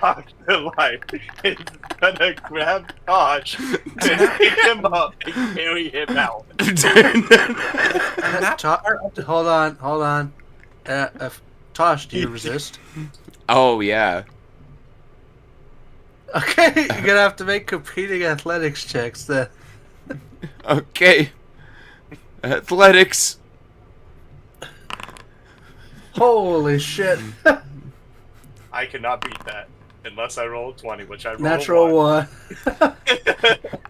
Afterlife is gonna grab Tosh and pick him up and carry him out. Hold on. Tosh, do you resist? Oh yeah. Okay, you're gonna have to make competing athletics checks then. Okay. Athletics. Holy shit. I cannot beat that unless I roll 20, which I roll Natural 1.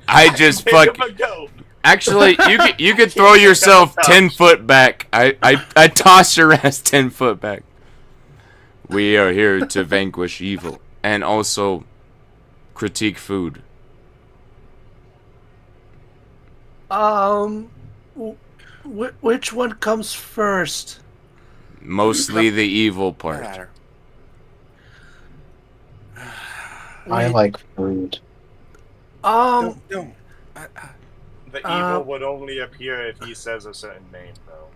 I just Give him a go. Actually, you could throw yourself 10 foot back. I toss your ass 10 foot back. We are here to vanquish evil and also critique food. Which one comes first? Mostly the evil part. Matter. I like food. Don't. The evil would only appear if he says a certain name, though.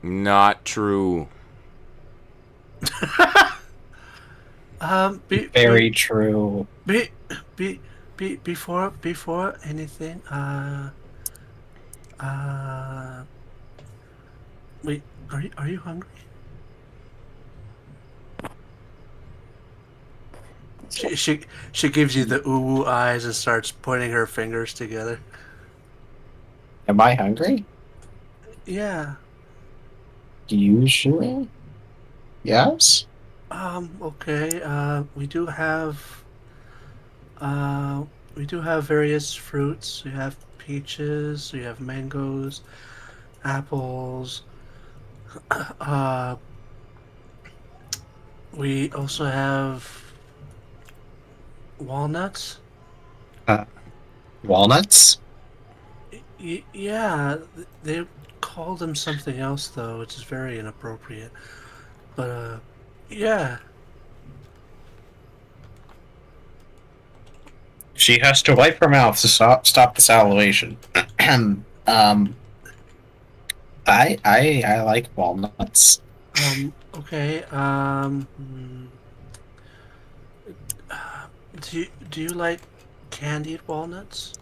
Not true. Very true. Before anything, wait, are you hungry? She gives you the ooh eyes and starts pointing her fingers together. Am I hungry? Yeah. Usually. Yes. Okay. We do have various fruits. We have peaches. We have mangoes, apples. We also have walnuts. Walnuts? Yeah, they call them something else though, which is very inappropriate. But yeah. She has to wipe her mouth to stop the salivation. I like walnuts. Okay. Do you like candied walnuts?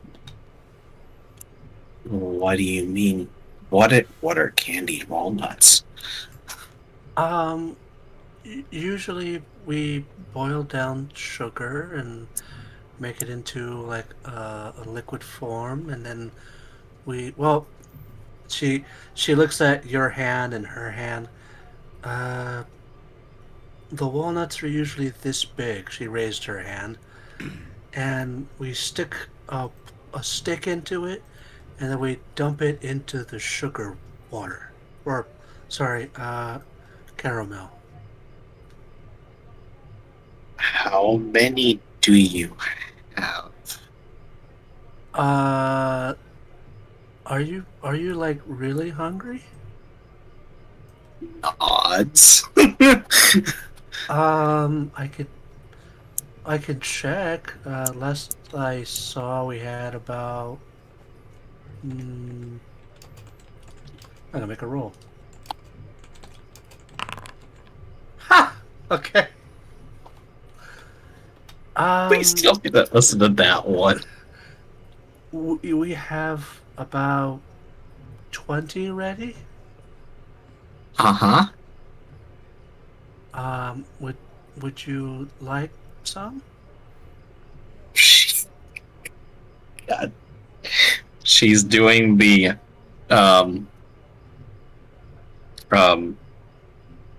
What do you mean? What are candied walnuts? Usually we boil down sugar and make it into like a liquid form, and then she looks at your hand and her hand. The walnuts are usually this big. She raised her hand, and we stick a stick into it, and then we dump it into the sugar water, or sorry, caramel. How many do you have? Are you like really hungry? Odds. I could check. Last I saw, we had about. I'm gonna make a roll. Ha! Okay. Please tell me that. Listen to that one. We have about 20 ready. Uh-huh. Would you like some? God. She's doing the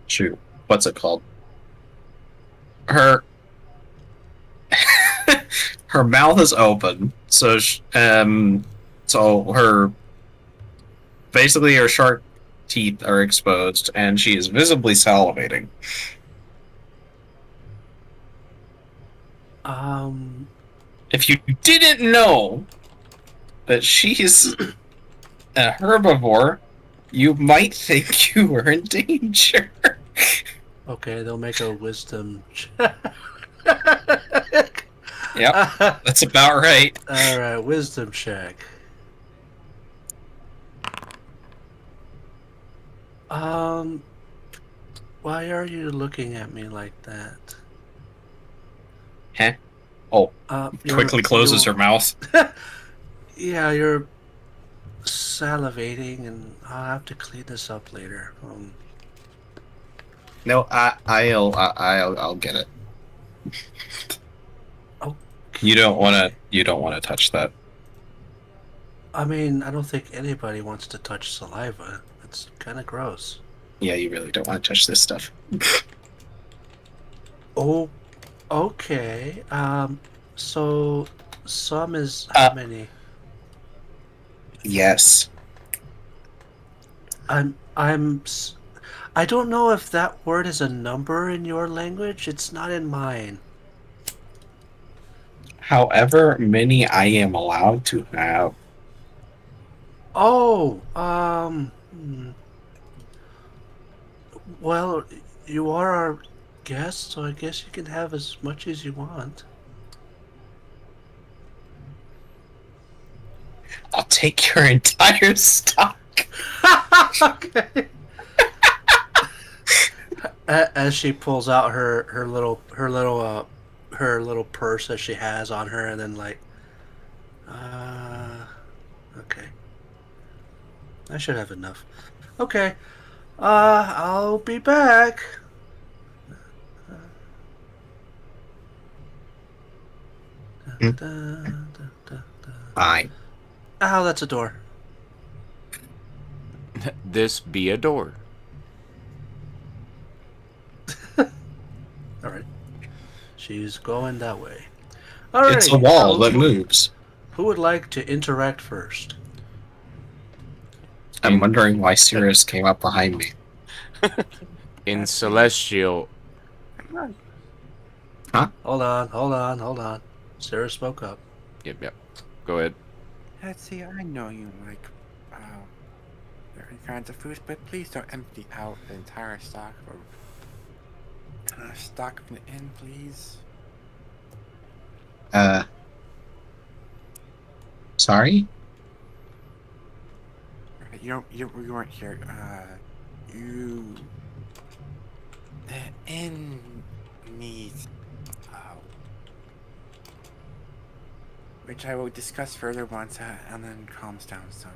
shoot, what's it called? Her her mouth is open, so so her basically her sharp teeth are exposed, and she is visibly salivating. If you didn't know that she's a herbivore, you might think you were in danger. Okay, they'll make a wisdom Yep, that's about right. Alright, wisdom check. Why are you looking at me like that? Huh? Oh, quickly closes her mouth. Yeah, you're salivating, and I'll have to clean this up later. No, I'll get it. Okay. You don't want to touch that. I mean, I don't think anybody wants to touch saliva. It's kind of gross. Yeah, you really don't want to touch this stuff. Oh, okay. So some is how many? Yes. I don't know if that word is a number in your language. It's not in mine. However many I am allowed to have. Oh, well, you are our guest, so I guess you can have as much as you want. I'll take your entire stock. Okay. As she pulls out her little purse that she has on her, and then okay, I should have enough. Okay, I'll be back. Fine. Ow, that's a door. This be a door. All right, she's going that way. All right, it's a wall that moves. Who would like to interact first? I'm wondering why Cirrus came up behind me. In Celestial. Huh? Hold on. Sarah spoke up. Yep. Go ahead. Let's see, I know you like certain kinds of foods, but please don't empty out the entire stock of stock from the inn, please. Sorry? You weren't here. The inn needs, which I will discuss further once Ellen calms down some.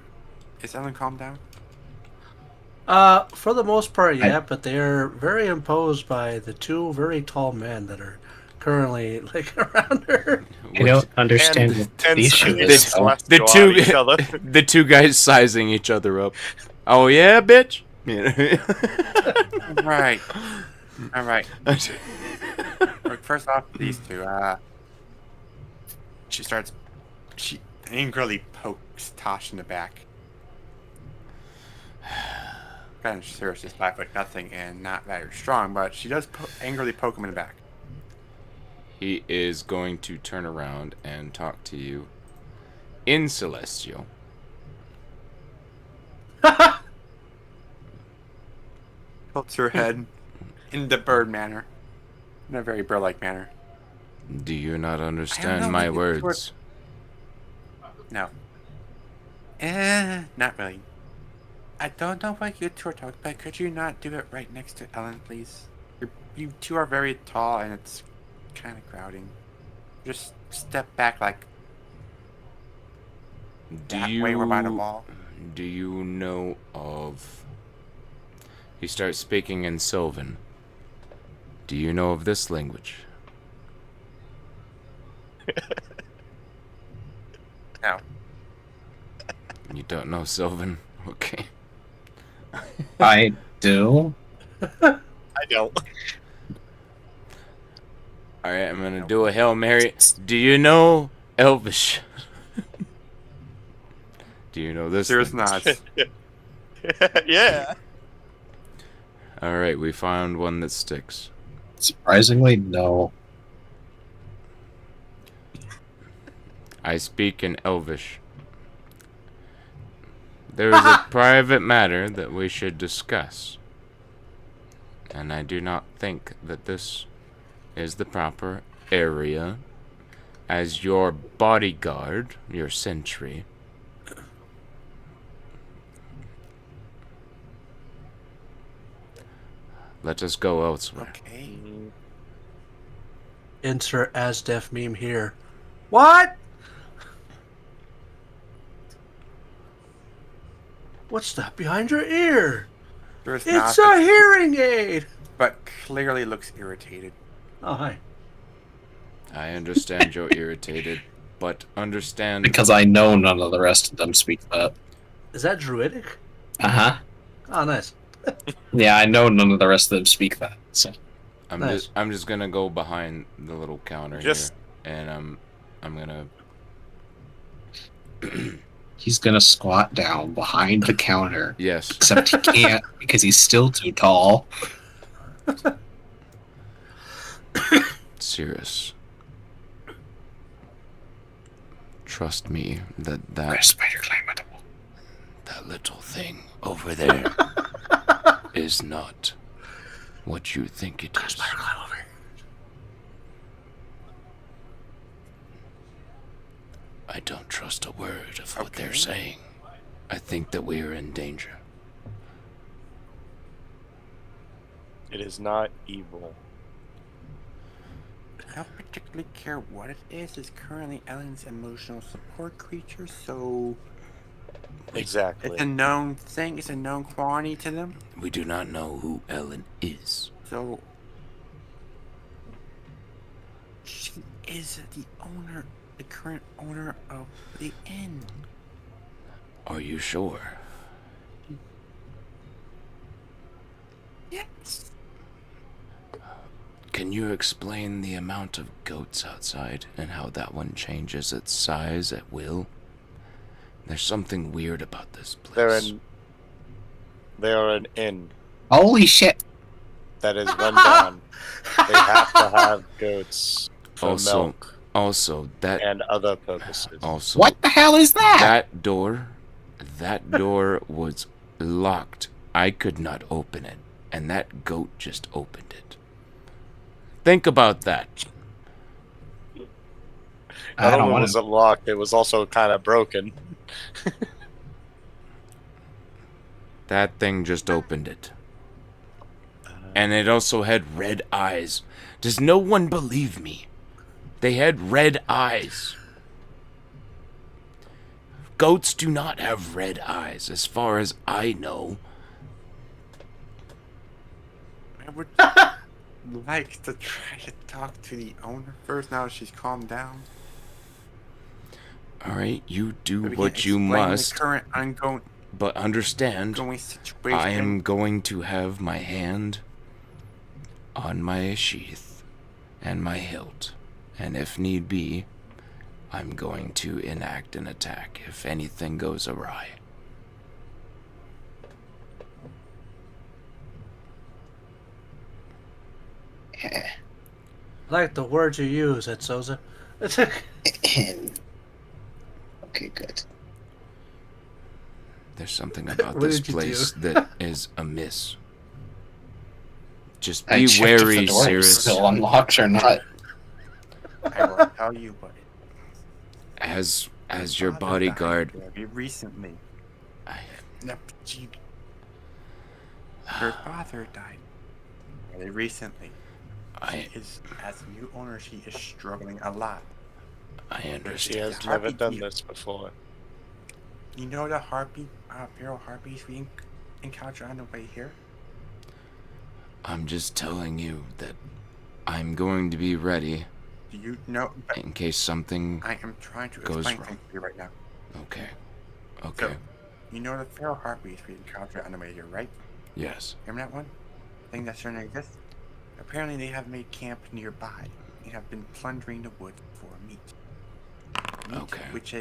Is Ellen calmed down? For the most part, yeah, but they are very imposed by the two very tall men that are currently around her. I don't understand what the issue is. The two guys sizing each other up. Oh yeah, bitch. Right. All right. First off, these two. She angrily pokes Tosh in the back. Kind of serious, just 5'0" and not very strong, but she does angrily poke him in the back. He is going to turn around and talk to you in Celestial. Tilts her head in the bird manner, in a very bird-like manner. Do you not understand my words? No. Not really. I don't know what you two are talking about. Could you not do it right next to Ellen, please? You two are very tall, and it's kind of crowding. Just step back, like that way. We're by the wall. Do you know of? He starts speaking in Sylvan. Do you know of this language? No. You don't know Sylvan? Okay. I do. I don't. Alright, I'm gonna do a Hail Mary. Do you know Elvish? Do you know this? There's not. Yeah. Alright, we found one that sticks. Surprisingly, no. I speak in Elvish. There is a private matter that we should discuss. And I do not think that this is the proper area. As your bodyguard, your sentry. Let us go elsewhere. Okay. Insert as def meme here. What? What's that behind your ear? There's It's not, a hearing aid. but clearly looks irritated. Oh, hi. I understand you're irritated, but understand... Because I know none of the rest of them speak that. Is that druidic? Uh-huh. Oh, nice. Yeah, I know none of the rest of them speak that. So Nice. I'm just gonna go behind the little counter Just- here, and I'm gonna... he's gonna squat down behind the counter. Yes. Except he can't because he's still too tall. Cirrus. Trust me that Spider climb at that little thing over there is not what you think it is. I don't trust a word of what they're saying. I think that we are in danger. It is not evil. I don't particularly care what it is. It's currently Ellen's emotional support creature, so Exactly. it's a known thing. It's a known quantity to them. We do not know who Ellen is. So she is the owner, the current owner of the inn. Are you sure? Yes. Can you explain the amount of goats outside and how that one changes its size at will? There's something weird about this place. They are an inn Holy shit! that is run down. They have to have goats for milk Also, that and other purposes. also What the hell is that? that door was locked. I could not open it, and that goat just opened it. Think about that. I Not don't only want was to. it locked, it was also kind of broken. That thing just opened it. And it also had red eyes. Does no one believe me? They had red eyes. Goats do not have red eyes, as far as I know. I would like to try to talk to the owner first. Now that she's calmed down. Alright, you do Maybe what you explain must, The current ongoing but understand, situation. I am going to have my hand on my sheath and my hilt, and if need be, I'm going to enact an attack if anything goes awry. I like the words you use, Etzoza. Okay, good. There's something about What this did you place do? that is amiss. Just I be checked if the wary, door is Cirrus. still unlocked or not. I will tell you, but As your father bodyguard, died very recently. I, No, her father died very recently. I As a new owner, she is struggling a lot. I She understand. has never done this before. You know the feral harpies we encounter on the way here? I'm just telling you that I'm going to be ready Do you know? in case something. I am trying to goes explain wrong. things to you right now. Okay. Okay. You know the feral harpies we encounter on the way here, right? Yes. Remember that one? Thing that certainly exists? Apparently they have made camp nearby and have been plundering the woods for meat. Okay. Which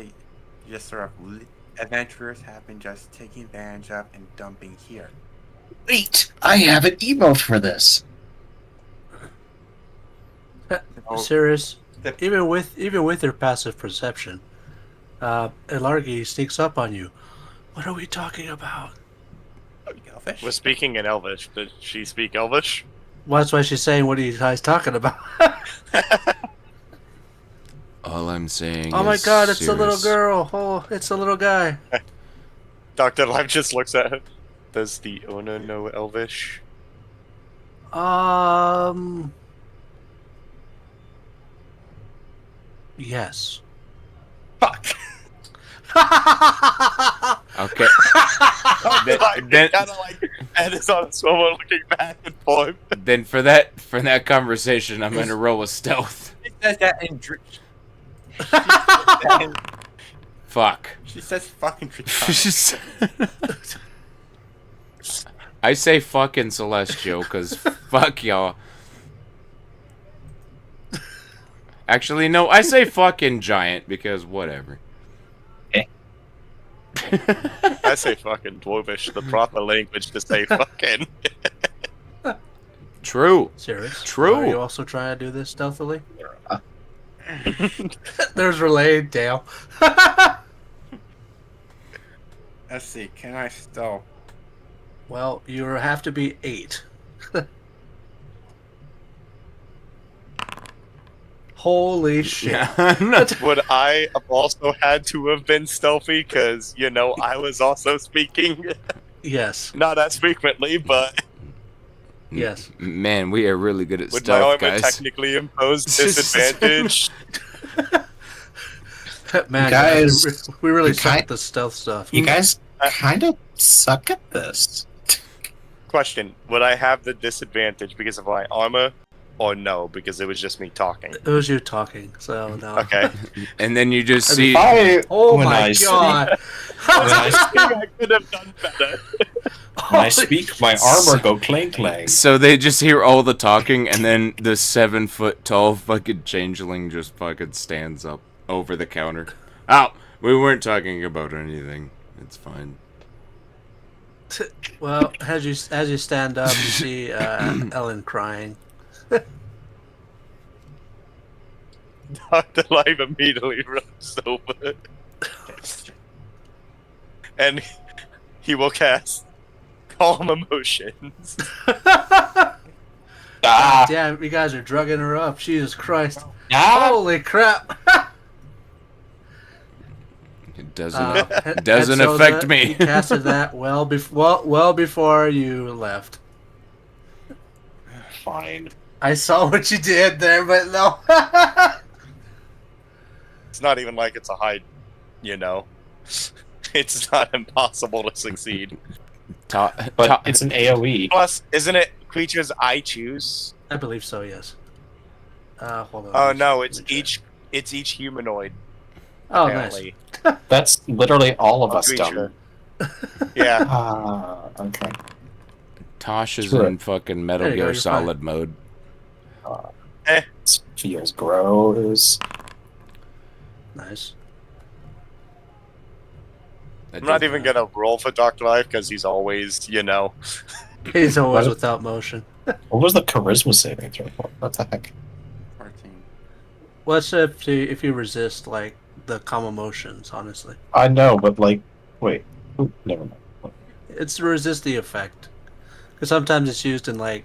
just sort of adventurers have been just taking advantage of and dumping here. Wait, I have an emote for this. Oh, Serious. the- Even with your passive perception, Ilargi sneaks up on you. What are we talking about? Elfish? We're speaking in Elvish. Did she speak Elvish? Well, that's why she's saying, what are you guys talking about? All I'm saying Oh is my god, it's a little Cirrus. girl. Oh, it's a little guy. Dr. Life just looks at her. Does the owner know Elvish? Yes. Fuck! Okay. Then kind of like head is on a swivel, looking back and forth. Then for that conversation, I'm gonna roll a stealth. She says that in Fuck. She says fucking Draconic. I say fucking Celestial, cause fuck y'all. Actually, no, I say fucking Giant, because whatever. I say fucking Dwarvish, the proper language to say fucking. True. Serious? True. Are you also trying to do this stealthily? There's relayed Dale. Let's see, can I still... Well, you have to be 8. Holy shit. Would I have also had to have been stealthy? Because, I was also speaking. Yes. Not as frequently, but Yes. Man, we are really good at would my stealth, armor guys. technically impose disadvantage? Man, Guys, we really you suck ki- at the stealth stuff. You guys kind of suck at this. Question, would I have the disadvantage because of my armor? Or no, because it was just me talking? It was you talking, so no. Okay. And then you just see. Oh when my I speak- god. I could have done better. When I speak, my armor go clang clang. So they just hear all the talking, and then the 7-foot-tall fucking changeling just fucking stands up over the counter. Oh, we weren't talking about anything. It's fine. Well, as you stand up, you see Ellen crying. Dr. Life immediately runs over. And he will cast Calm Emotions. Damn, you guys are drugging her up. Jesus Christ. Ah, Holy crap. It doesn't And so affect You me. casted that well before you left. fine. I saw what you did there, but no. It's not even like it's a hide, It's not impossible to succeed. But it's an AoE. Plus, isn't it creatures I choose? I believe so, yes. Hold on. Oh no, Let me check. it's each humanoid. Oh, Apparently. That's literally all of us Creature. done. Yeah. Ah, okay. Tosh is Sure. in fucking Metal There you go, Gear you're Solid mode. This feels gross. Nice. I'm not even gonna roll for Dr. Life because he's always, He's always What? without motion. What was the charisma saving throw? What the heck? 14. What's if you resist like the calm emotions? Honestly, I know, but like, wait. Ooh, never mind. it's to resist the effect. Because sometimes it's used in like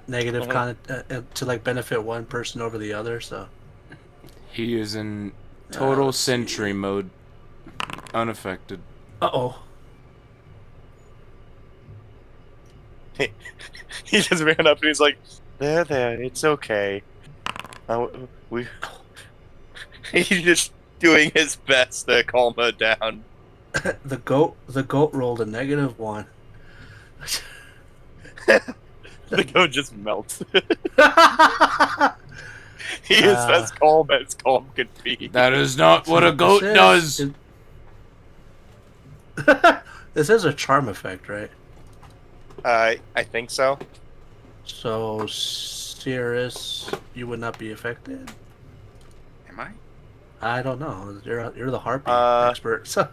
negative to like benefit one person over the other. So He is in total let's see. sentry mode. Unaffected. oh. He just ran up and he's like, there, it's okay. He's just doing his best to calm her down. The goat rolled a -1. The goat just melts. He is as calm can be. That is not what a goat does. This is a charm effect, right? I think so. So, Cirrus, you would not be affected. Am I? I don't know. You're the harpy expert. So,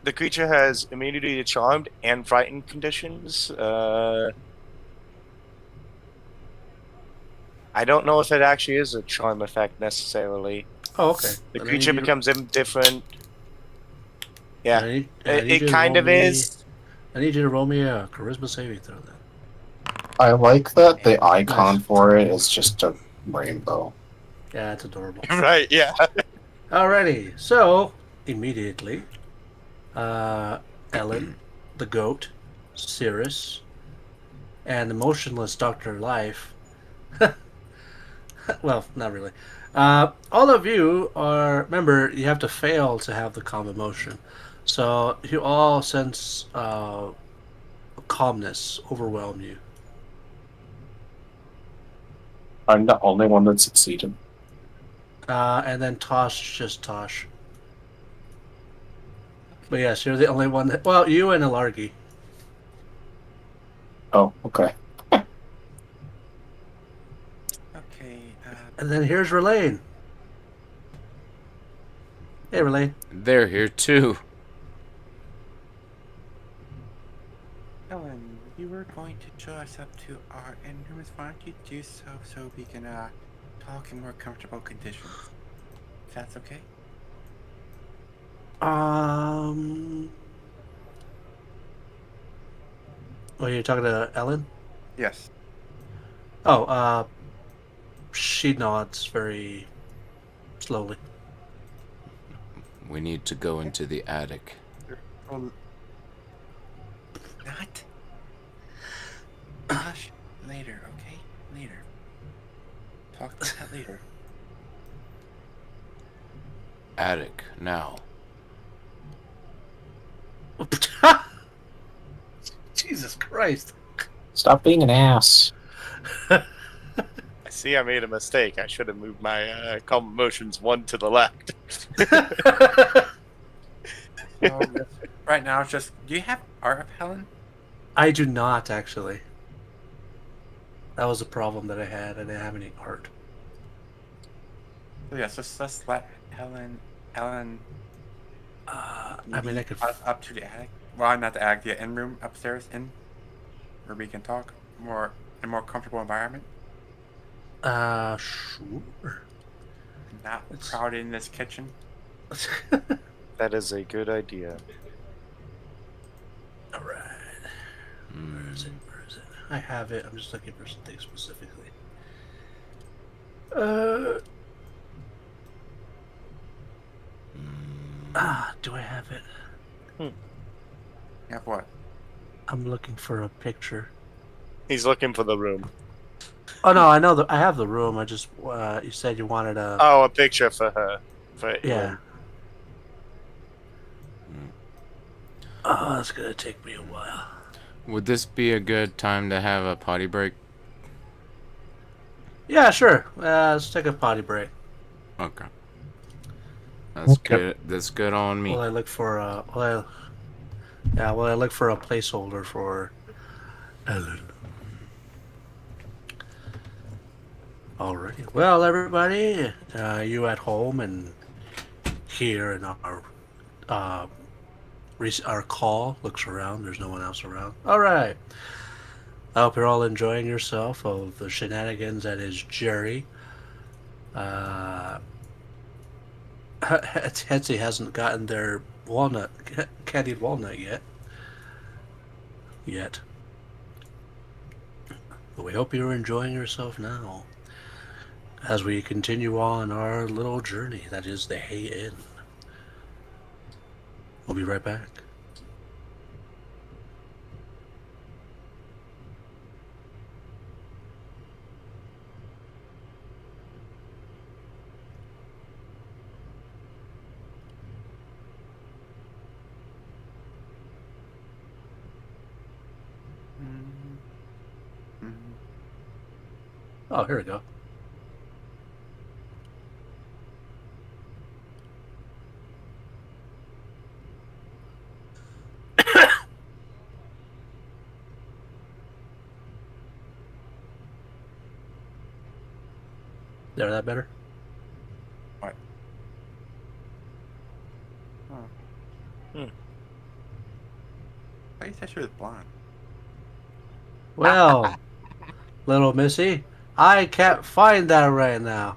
The creature has immunity to charmed and frightened conditions. I don't know if it actually is a charm effect necessarily. Oh, okay. The Then I need creature you to- becomes indifferent. then Yeah, I need it you to kind roll of me- is. I need you to roll me a charisma saving throw then. I like that the icon Nice. for it is just a rainbow. Yeah, it's adorable. Right, yeah. Alrighty, so immediately, Ellen, the goat, Cirrus, and the motionless Doctor Life. Well, not really. All of you are. Remember, you have to fail to have the calm emotion. So you all sense calmness overwhelm you. I'm the only one that succeeded. And then Tosh, just Tosh. But yes, you're the only one that. Well, you and Alargi. Oh, okay. Okay. And then here's Relaine. Hey, Relaine. They're here too. Ellen, you were going to show us up to our end rooms. Why don't you do so we can talk in more comfortable conditions? If that's okay. Oh, you're talking to Ellen? Yes. Oh, she nods very slowly. We need to go into the attic. Well, not. Hush. Later, okay? Later. Talk about that later. Attic, now. Jesus Christ. Stop being an ass. I see I made a mistake. I should have moved my calm emotions one to the left. Right now, it's just. Do you have art of Helen? I do not, actually. That was a problem that I had. I didn't have any art. So yes, let's let Helen. I mean, I could. Up to the attic. Well, not the attic, the in room upstairs, where we can talk more in a more comfortable environment. Sure. Not crowded in this kitchen. That is a good idea. All right. Where is it? Where is it? I have it. I'm just looking for something specifically. Do I have it? You have what? I'm looking for a picture. He's looking for the room. Oh no, I know that I have the room. I just you said you wanted a. Oh, a picture for her. Yeah. Oh, that's gonna take me a while. Would this be a good time to have a potty break? Yeah, sure. Let's take a potty break. Okay. That's Okay. good. That's good on me. While I look for while I look for a placeholder for Ellen. Alrighty. Well, everybody, you at home and here in our call looks around. There's no one else around. All right. I hope you're all enjoying yourself of the shenanigans that is Jerry. Etsy hasn't gotten their candied walnut yet. But we hope you're enjoying yourself now as we continue on our little journey that is the Hay Inn. We'll be right back. Oh, here we go. There, that better? What? Oh. I guess she was blonde. Well, little missy, I can't find that right now.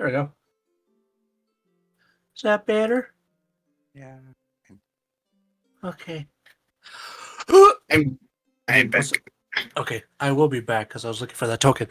There we go. Is that better? Yeah. Okay. I'm back. Okay, I will be back because I was looking for that token.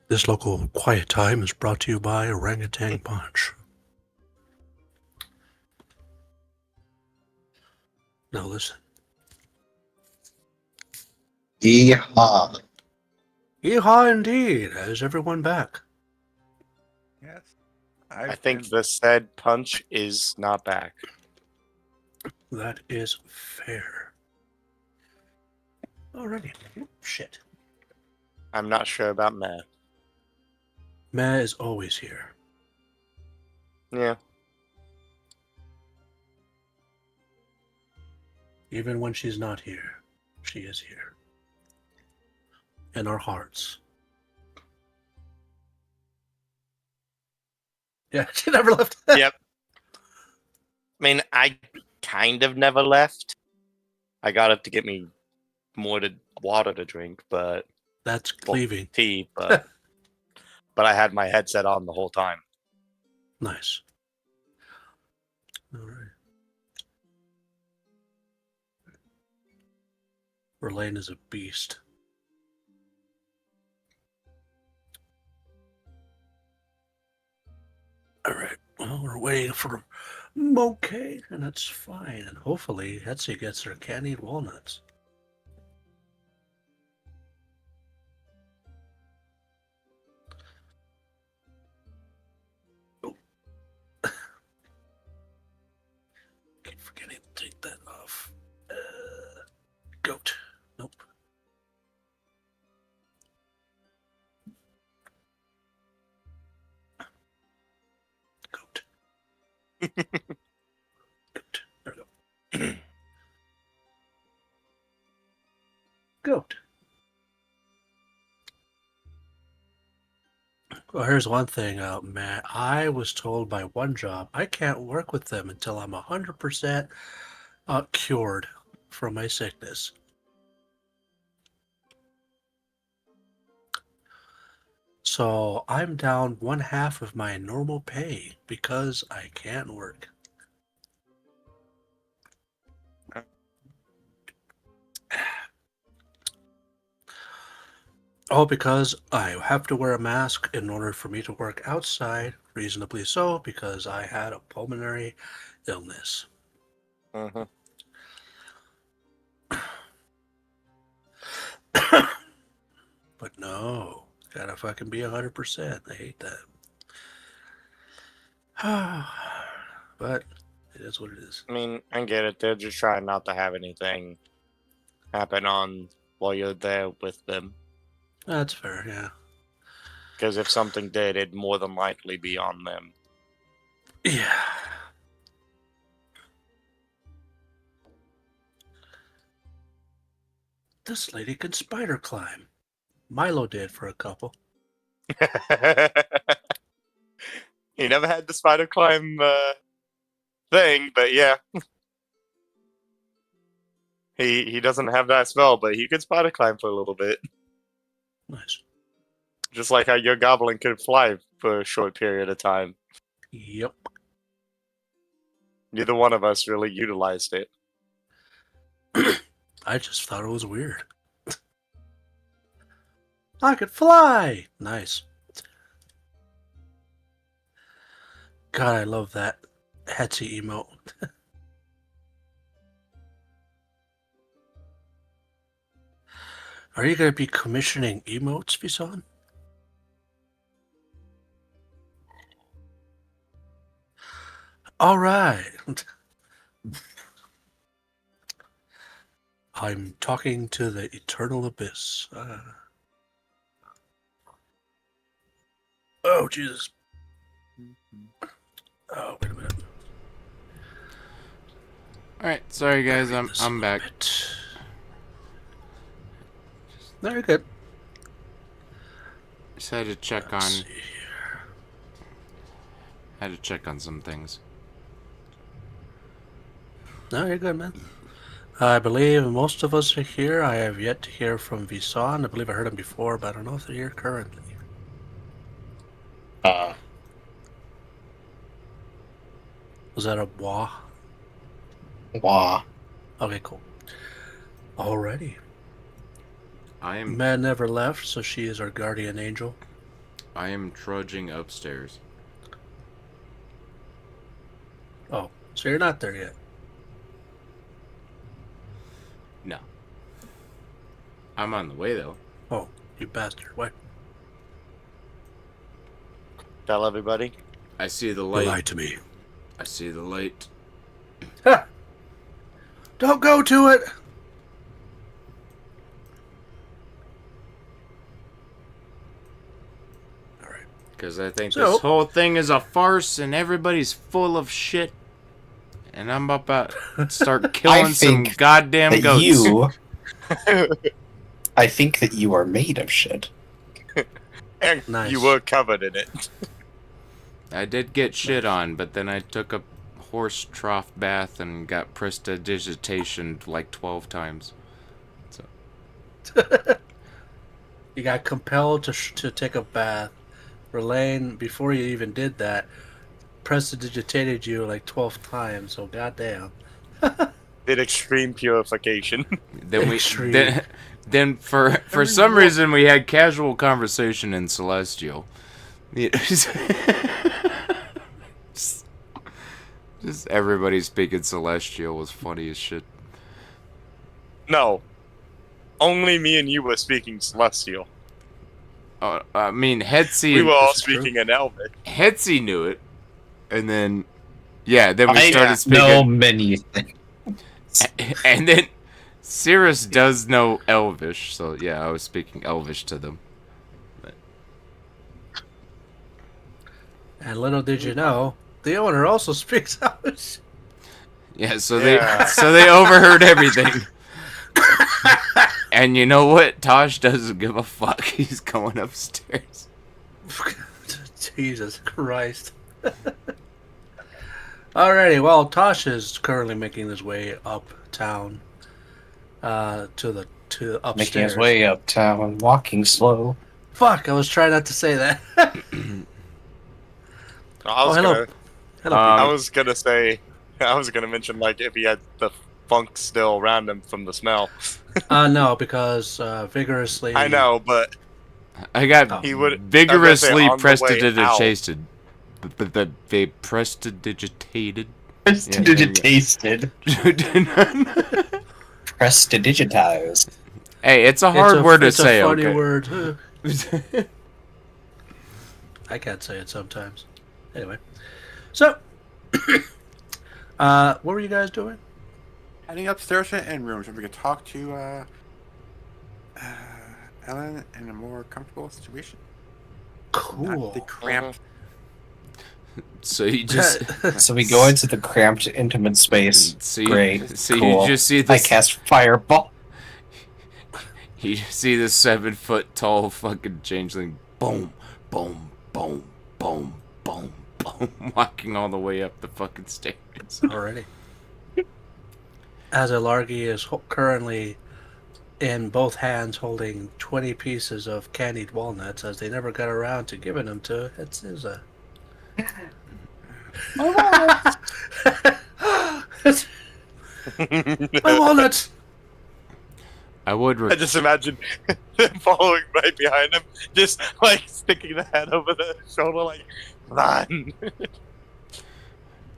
This local quiet time is brought to you by Orangutan Punch. Now listen. Yeehaw. Yeehaw indeed. Is everyone back? Yes. I think the said punch is not back. That is fair. Alrighty. Shit. I'm not sure about Matt. Ma is always here. Yeah. Even when she's not here, she is here. In our hearts. Yeah, she never left. Yep. I mean, I kind of never left. I got up to get me more water to drink, but That's cleaving. tea, but I had my headset on the whole time. Nice. All right. Verlaine is a beast. All right. Well, we're waiting for Moke, and that's fine. And hopefully, Etsy gets her candied walnuts. Oh. Keep forgetting to take that off. Goat. Nope. Goat. Goat. There we go. Goat. Well, here's one thing, Matt. I was told by one job I can't work with them until I'm 100% cured from my sickness. So I'm down 1/2 of my normal pay because I can't work. Oh, because I have to wear a mask in order for me to work outside, reasonably so, because I had a pulmonary illness. Mm-hmm. But no, gotta fucking be 100%. I hate that. But it is what it is. I mean, I get it. They're just trying not to have anything happen on while you're there with them. That's fair, yeah. Because if something did, it'd more than likely be on them. Yeah. This lady can spider climb. Milo did for a couple. He never had the spider climb thing, but yeah. He doesn't have that spell, but he could spider climb for a little bit. Nice. Just like how your goblin could fly for a short period of time. Yep. Neither one of us really utilized it. I just thought it was weird. I could fly! Nice. God, I love that Etsy emote. Are you going to be commissioning emotes, Visan? All right. I'm talking to the eternal abyss. Oh, Jesus. Oh, wait a minute. Alright, sorry guys, I'm back. No, you're good. Just had to check on... Let's see here. Had to check on some things. No, you're good, man. I believe most of us are here. I have yet to hear from Visan. I believe I heard him before, but I don't know if they're here currently. Was that a wah? Wah. Okay, cool. Alrighty. I am... Man never left, so she is our guardian angel. I am trudging upstairs. Oh, so you're not there yet. No. I'm on the way, though. Oh, you bastard. What? Tell everybody. I see the You light. lied to me. I see the light. Ha! Don't go to it! Alright. Because I think So- this whole thing is a farce and everybody's full of shit. And I'm about to start killing some think goddamn That goats. you, I think that you are made of shit. And Nice. you were covered in it. I did get shit on, but then I took a horse trough bath and got prestidigitation like 12 times. You got compelled to take a bath. Relaine, before you even did that, prestidigitated you like 12 times, so goddamn. Did extreme purification. Then Extreme. then for some reason we had casual conversation in Celestial. Just everybody speaking Celestial was funny as shit. No. Only me and you were speaking Celestial. I mean, Hetzi We were all That's true. speaking in Elvish. Hetzi knew it, and then then we I started know speaking, many things. and then Cirrus does know Elvish, so yeah, I was speaking Elvish to them. And little did you know, the owner also speaks Irish. Yeah, so Yeah. they overheard everything. And you know what? Tosh doesn't give a fuck. He's going upstairs. Jesus Christ. Alrighty, well, Tosh is currently making his way uptown, to upstairs. Making his way uptown, walking slow. Fuck! I was trying not to say that. Hello. Hello. I was gonna say, I was gonna mention like if he had the funk still around him from the smell. No, because vigorously. I know, but I got he would vigorously I was gonna say, on the way out. prestidigitated. But they prestidigitated. Prestidigitasted. Hey, Prestidigitized. it's a hard word to it's say. a funny Okay. word. I can't say it sometimes. Anyway, so what were you guys doing? Heading upstairs to the end room so we can talk to Ellen in a more comfortable situation. Cool. Not the cramped. So you just So we go into the cramped, intimate space. so you, Great. so cool. you just see I this. cast fireball. You see this 7-foot tall fucking changeling. Boom, boom, boom, boom, boom, boom, walking all the way up the fucking stairs. Already. As Alargi is currently in both hands holding 20 pieces of candied walnuts, as they never got around to giving them to Hetziza. My walnuts! I would. I just imagine them following right behind him, just like sticking the head over the shoulder, like run.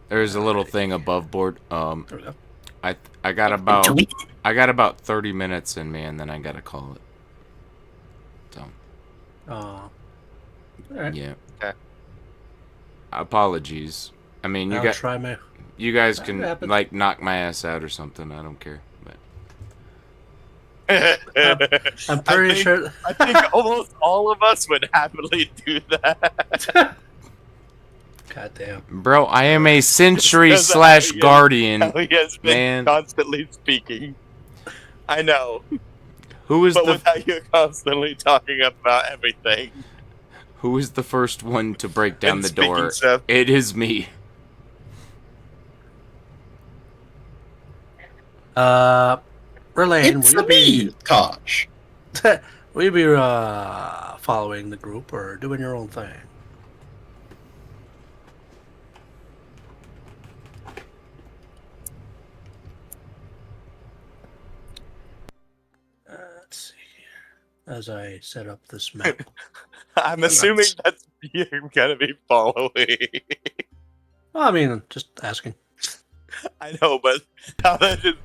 There's a little thing above board. There we go. I got about 30 minutes in me, and then I gotta call it. So Alright. yeah. Okay. Apologies. I mean, I'll try my. you guys That can happens. like knock my ass out or something. I don't care. But I'm pretty sure. I think almost all of us would happily do that. Goddamn. bro, I am a sentry Because slash he guardian. He has been Man. constantly speaking. I know, Who is but the without you constantly talking about everything. Who is the first one to break down And the speaking door? stuff. It is me. Relaine, It's will you me, Tosh. be will you be following the group or doing your own thing? Let's see. as I set up this map. I'm assuming that's you're gonna be following. Well, I mean, just asking. I know, but how that just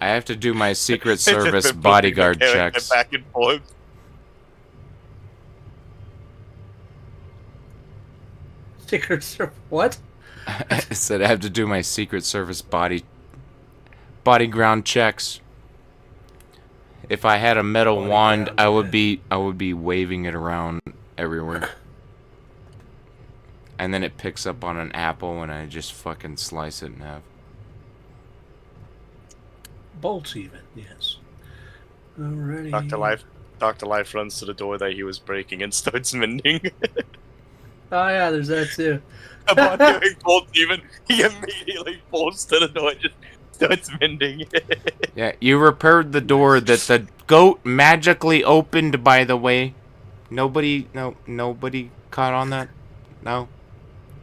I have to do my Secret it's just Service been bodyguard flipping the character checks. back and forth. Secret Service. What? I said I have to do my Secret Service body ground checks. If I had a metal Body wand, ground, I would be waving it around everywhere. And then it picks up on an apple and I just fucking slice it in half. Bolts even, yes. Alrighty. Dr. Life runs to the door that he was breaking and starts mending. Oh yeah, there's that too. Upon doing bolts even, he immediately falls to the door and just starts mending. Yeah, you repaired the door that the goat magically opened, by the way. Nobody caught on that? No?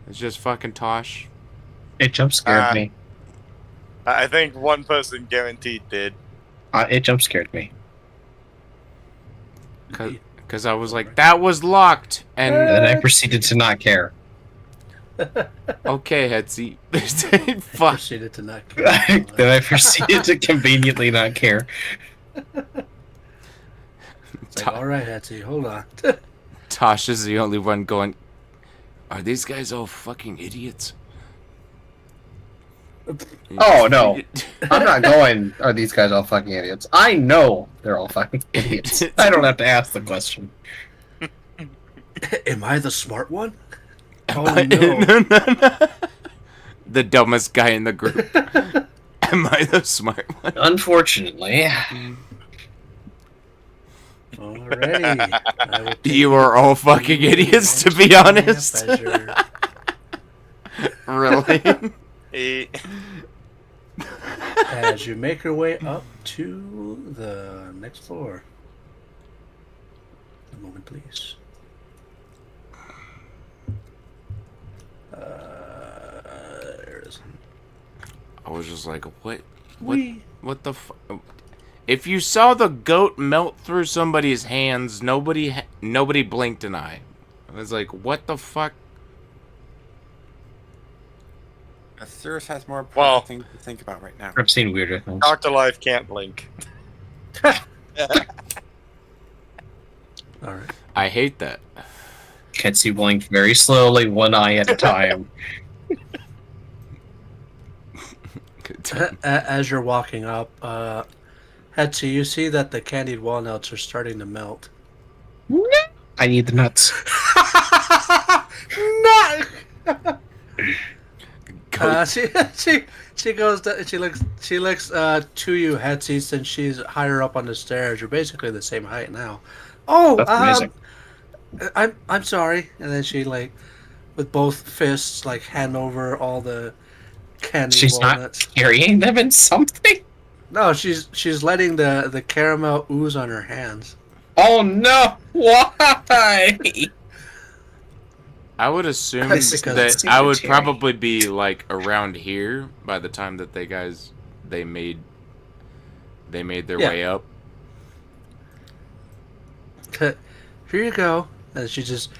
It's just fucking Tosh. It jump scared me. I think one person guaranteed did. It jump scared me. Because I was like, that was locked! And And then I proceeded to not care. okay, Hetzy. Fuck. Proceeded to not care. Then I proceeded to conveniently not care. It's like, all right, Hetty, hold on. Tosh is the only one going, are these guys all fucking idiots? Oh, no. I'm not going, are these guys all fucking idiots? I know they're all fucking idiots. I don't have to ask the question. Am I the smart one? Oh No. no. The dumbest guy in the group. Am I the smart one? Unfortunately. Alrighty. I will take You are all fucking idiots, to be honest. Really? As you make your way up to the next floor. A moment, please. There it is. I was just like, what Wee. the fuck? If you saw the goat melt through somebody's hands, nobody blinked an eye. I was like, what the fuck? Cirrus has more important things to think about right now. I've seen weirder things. Dr. Life can't blink. Alright. I hate that. Ketsu blinked very slowly, one eye at a time. As you're walking up, Hetsu, you see that the candied walnuts are starting to melt. I need the nuts. No! She goes to, she looks to you, Hetsu, since she's higher up on the stairs. You're basically the same height now. Oh, That's amazing. I'm sorry. And then she with both fists hand over all the candy She's walnuts. not carrying them in something? No, she's letting the caramel ooze on her hands. Oh no! Why? I would assume That's because that it's I would sanitary. probably be around here by the time that they made their way up. Here you go. And she just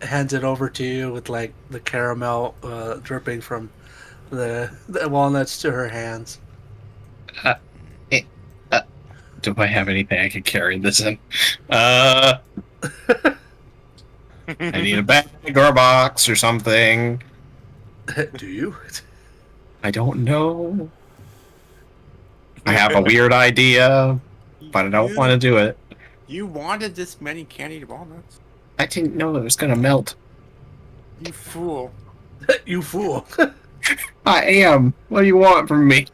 hands it over to you with the caramel dripping from the walnuts to her hands. Do I have anything I can carry this in? I need a bag or a box or something. Do you? I don't know. I have a weird idea, but I don't want to do it. You wanted this many candied walnuts? I didn't know it was gonna melt. You fool. You fool. I am. What do you want from me?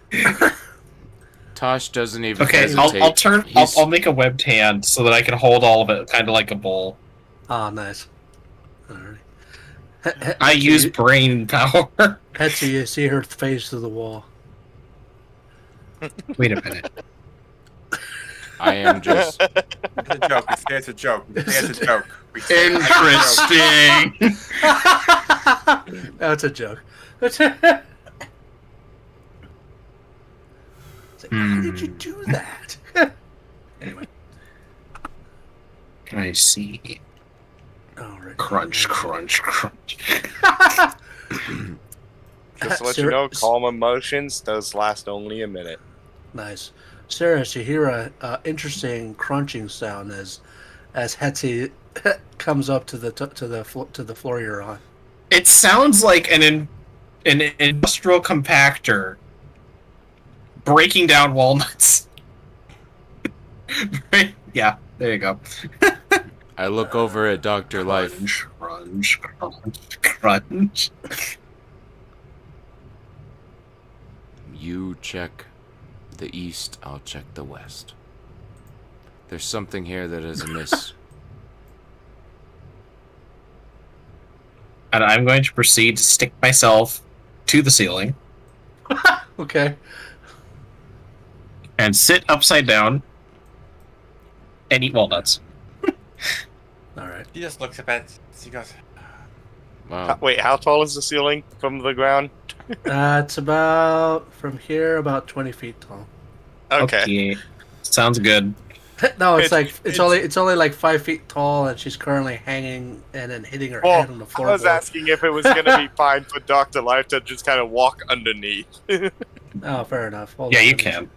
Tosh doesn't even Okay, hesitate. I'll turn. I'll make a webbed hand so that I can hold all of it, kind of like a bowl. Ah, nice. Alright. I use brain power. Hetsu, you see her face to the wall. Wait a minute. I am just. It's a joke. We say it's a joke. We say it's a joke. We say it's a joke. Interesting. That's a joke. How did you do that? Anyway. I see. Alright. Crunch, crunch, crunch. Just to let you know, calm emotions, those last only a minute. Nice. Sarah, you hear a interesting crunching sound as Hetty comes up to the floor you're on. It sounds like an industrial compactor breaking down walnuts. Yeah, there you go. I look over at Dr. Life. Crunch, crunch, crunch. You check the east, I'll check the west. There's something here that is amiss. And I'm going to proceed to stick myself to the ceiling. Okay. And sit upside down and eat walnuts. Alright. He just looks up at it. He goes, Wow. Wait, how tall is the ceiling from the ground? It's about, from here, about 20 feet tall. Okay. Sounds good. No, it's only like 5 feet tall, and she's currently hanging and then hitting her Well, head on the I floor. was asking if it was going to be fine for Dr. Life to just kind of walk underneath. Oh, fair enough. Hold Yeah, on, you let me can.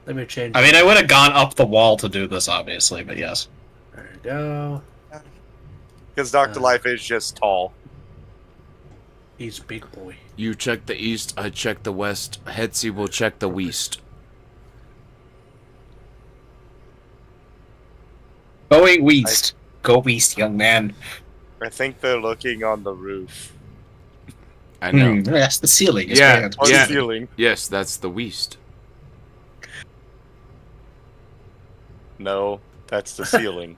Let me change. I mean, I would have gone up the wall to do this, obviously, but yes. There we go. Because Dr. Life is just tall. He's big boy. You check the east, I check the west. Hetzi will check the west. Going west. Go west, young man. I think they're looking on the roof. I know. Yes, the ceiling is Yeah, grand. On yeah. the ceiling. Yes, that's the west. No, that's the ceiling.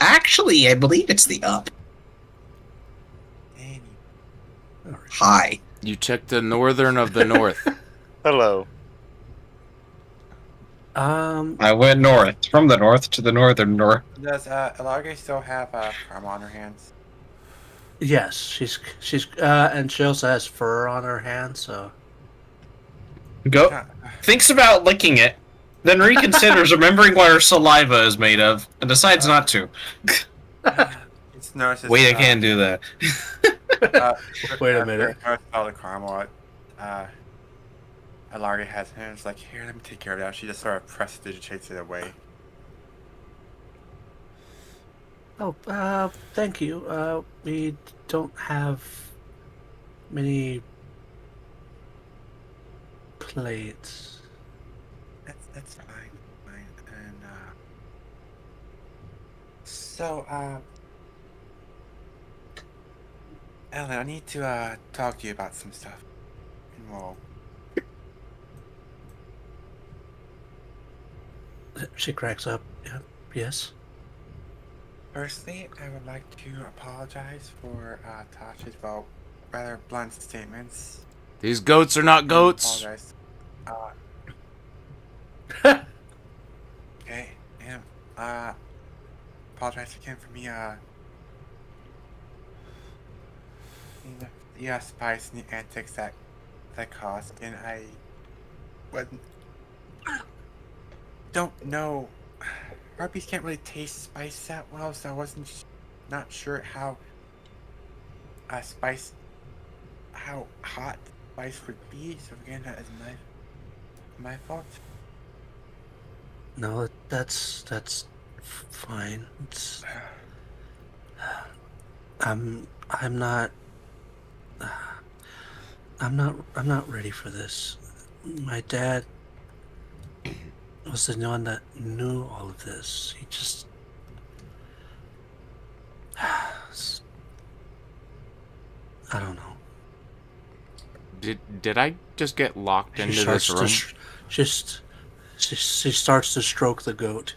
Actually, I believe it's the up. High. You check the northern of the north. Hello. I went north. From the north to the northern north. does Elarge still have karma on her hands? Yes, she's and she also has fur on her hand, so. Go. Thinks about licking it, then reconsiders remembering what her saliva is made of, and decides not to. It's nurses. Wait, I can't do that. Wait a minute. All the karma. Elarge has her. It's like, here, let me take care of that. She just sort of prestidigitates it away. Oh, thank you. We don't have many plates. That's fine. And so Ellen, I need to talk to you about some stuff. Well, She cracks up. Yeah. Yes. firstly, I would like to apologize for Tasha's rather blunt statements. These goats are not goats. Apologize. Okay, yeah. Apologize again for me, the spice and the antics that caused, and I don't know. Harpies can't really taste spice that well, so I wasn't not sure how how hot spice would be. So again, that is my fault. No, that's fine. It's, I'm not ready for this. My dad was the one that knew all of this. He just I don't know. Did I just get locked into this room? She starts to stroke the goat.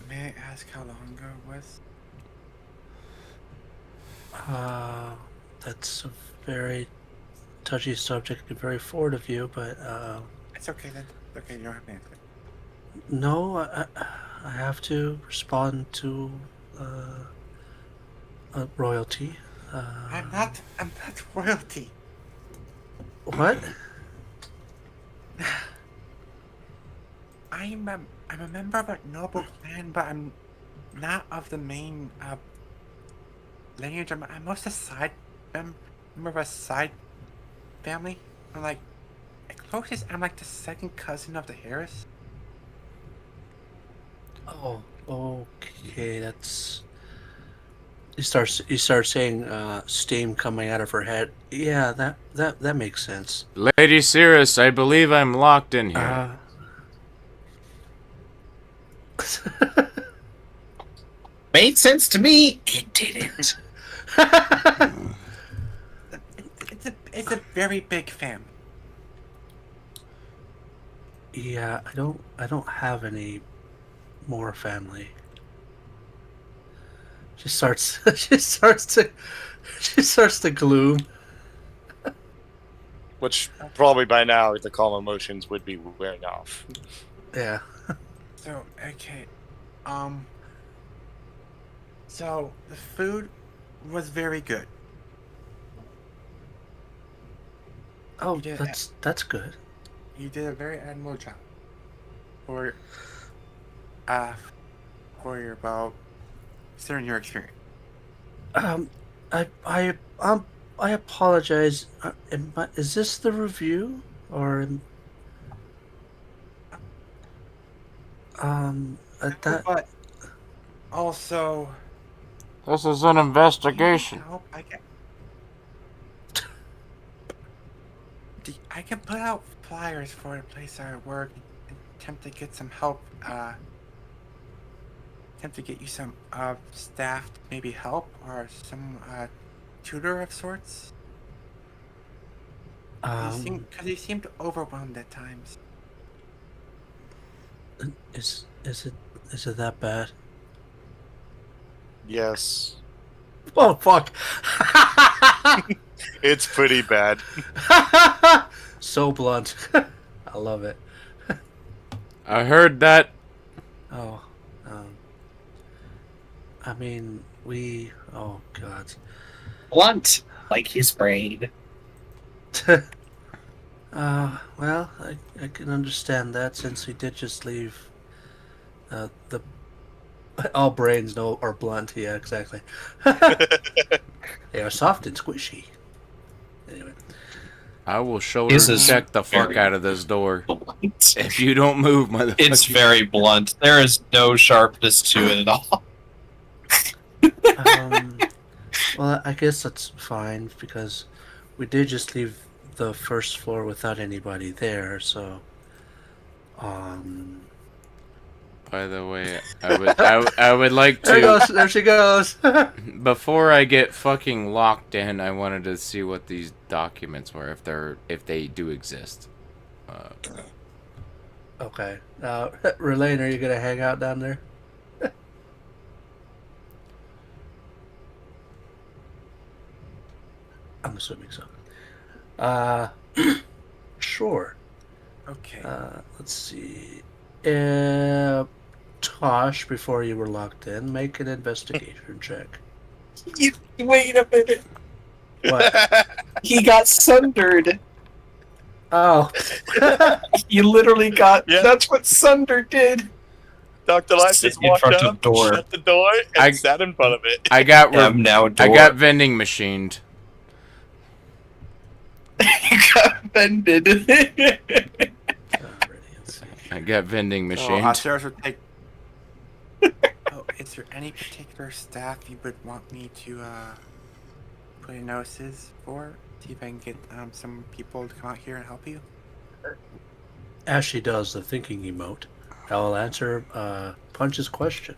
May I ask how long ago it was? That's a very touchy subject and very forward of you, but It's okay then. Okay, you don't have to answer. no, I have to respond to royalty. I'm not royalty. What? I'm a member of a noble clan, but not of the main lineage. I'm most a side. I'm more of a side family. I'm like, at closest, I'm like the second cousin of the Harris. Oh, okay. That's. He starts saying steam coming out of her head. Yeah, that makes sense. Lady Cirrus, I believe I'm locked in here. Made sense to me. It didn't. It's a very big family. Yeah, I don't have any more family. She starts to gloom. Which probably by now the calm emotions would be wearing off. Yeah. So okay, so the food was very good. Oh, You did that's good. You did a very admirable job for your considering your experience. I apologize. Is this the review or that? But also, This is an investigation. I can put out flyers for the place I work and attempt to get some help. Attempt to get you some staff to maybe help or some tutor of sorts. Because you seemed overwhelmed at times. Is it that bad? Yes. Oh fuck! It's pretty bad. So blunt. I love it. I heard that. Oh, I mean, oh god. Blunt, like his brain. Well, I can understand that since we did just leave. The all brains are blunt. Yeah, exactly. They are soft and squishy. Anyway. I will shoulder This is check the fuck very out of this door. Blunt. If you don't move, motherfucker. It's very blunt. There is no sharpness to it at all. Well, I guess that's fine because we did just leave the first floor without anybody there, so By the way, I would like there to. goes, there she goes. Before I get fucking locked in, I wanted to see what these documents were, if they do exist. Okay. Relaine, are you gonna hang out down there? I'm assuming so. Sure. Okay. Let's see. Tosh, before you were locked in, make an investigation check. Wait a minute. What? He got sundered. Oh. You literally got. Yeah. That's what Sunder did. Dr. Life Sit just in walked front of up, the door. shut the door, and sat in front of it. I got I'm now door. I got vending machined. You got vended. Alrighty, let's see. I got vending So, machined. Sarah would take. Oh, is there any particular staff you would want me to put in notices for? See if I can get some people to come out here and help you. As she does the thinking emote, I will answer Punch's question.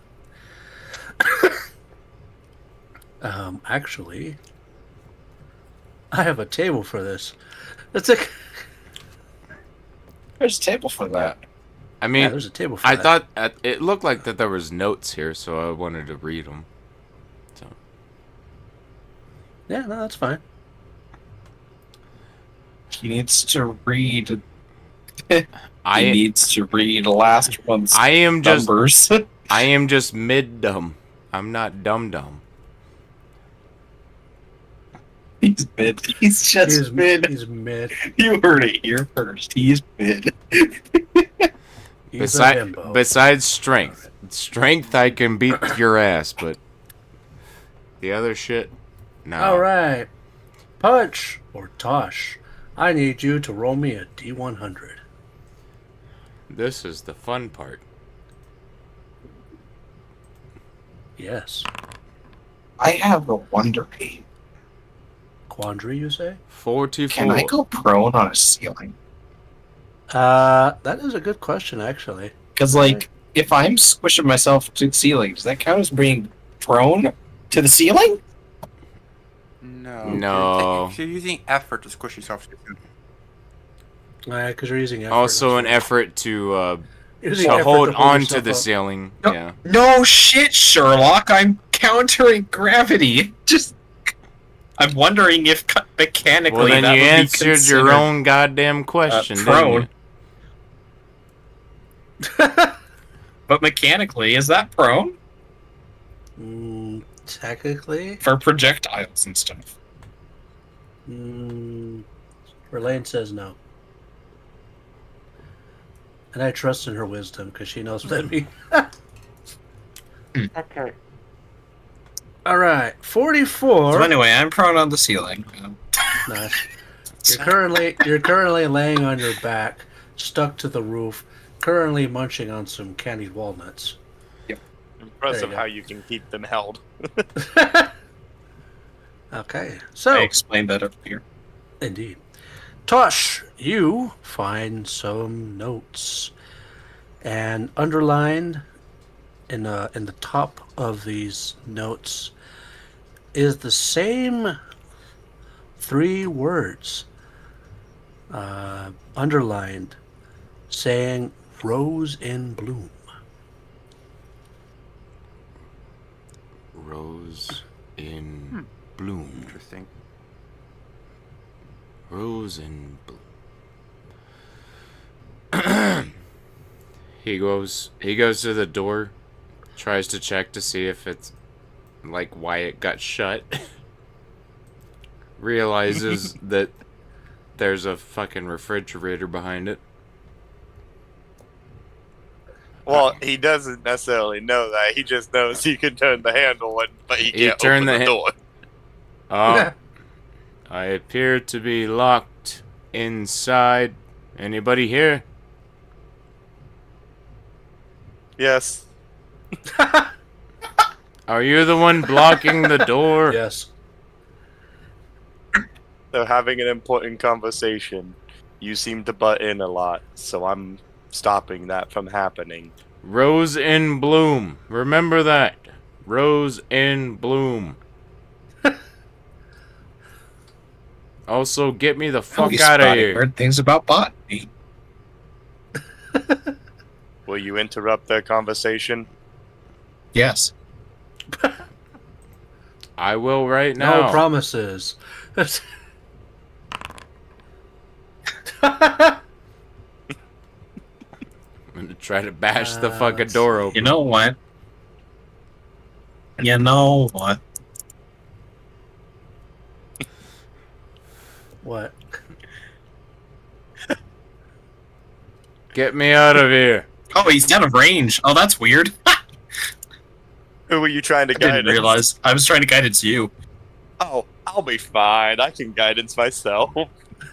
Actually, I have a table for this. That's a. There's a table for that. I mean, Yeah, there's a table for I that. thought it looked like that there was notes here, so I wanted to read them. So Yeah, no, that's fine. He needs to read. I He needs to read last one's I am just numbers. I am just mid dumb. I'm not dumb dumb. He's mid. He's just mid. He's mid. You heard it here first. He's mid. He's a bimbo. Besides strength, Strength, I can beat your ass, but the other shit, no. All right. Punch or Tosh. I need you to roll me a D100. This is the fun part. Yes. I have a wondery. Quandary, you say? 4-4. Can I go prone on a ceiling? That is a good question, actually. Because, like, if I'm squishing myself to the ceiling, does that count as being prone to the ceiling? No. You're using effort to squish yourself. Because you're using effort. Also, an effort to Using effort hold to hold on to yourself the up. ceiling. No, Yeah. no shit, Sherlock. I'm countering gravity. I'm wondering if mechanically Well, then that you would be answered your considered, own goddamn question, prone. didn't you? But mechanically, is that prone Technically. for projectiles and stuff? Verlaine says no. And I trust in her wisdom because she knows better than me. Okay. All right, 44. So anyway, I'm prone on the ceiling. Nice. You're currently laying on your back, stuck to the roof, currently munching on some candied walnuts. Impressive go. how you can keep them held. Okay, I so explained that up here. indeed, Tosh, you find some notes, and underlined in the top of these notes is the same 3 words underlined, saying "Rose in bloom." Rose in bloom. Interesting. Rose in bloom. He goes to the door, tries to check to see if it's like why it got shut. Realizes that there's a fucking refrigerator behind it. Well, he doesn't necessarily know that. He just knows he can turn the handle, but he can't turned open the the door. Oh, I appear to be locked inside. Anybody here? Yes. Are you the one blocking the door? Yes. They're having an important conversation. You seem to butt in a lot, so I'm stopping that from happening. Rose in bloom. Remember that. Rose in bloom. Also, get me the fuck out of here. Heard things about botany. Will you interrupt their conversation? Yes. I will right now. No promises. I'm gonna try to bash the fucking door open. You know what? You know what? What? Get me out of here. Oh, he's out of range. Oh, that's weird. Who were you trying to I guide? didn't realize. I was trying to guidance you. Oh, I'll be fine. I can guidance myself.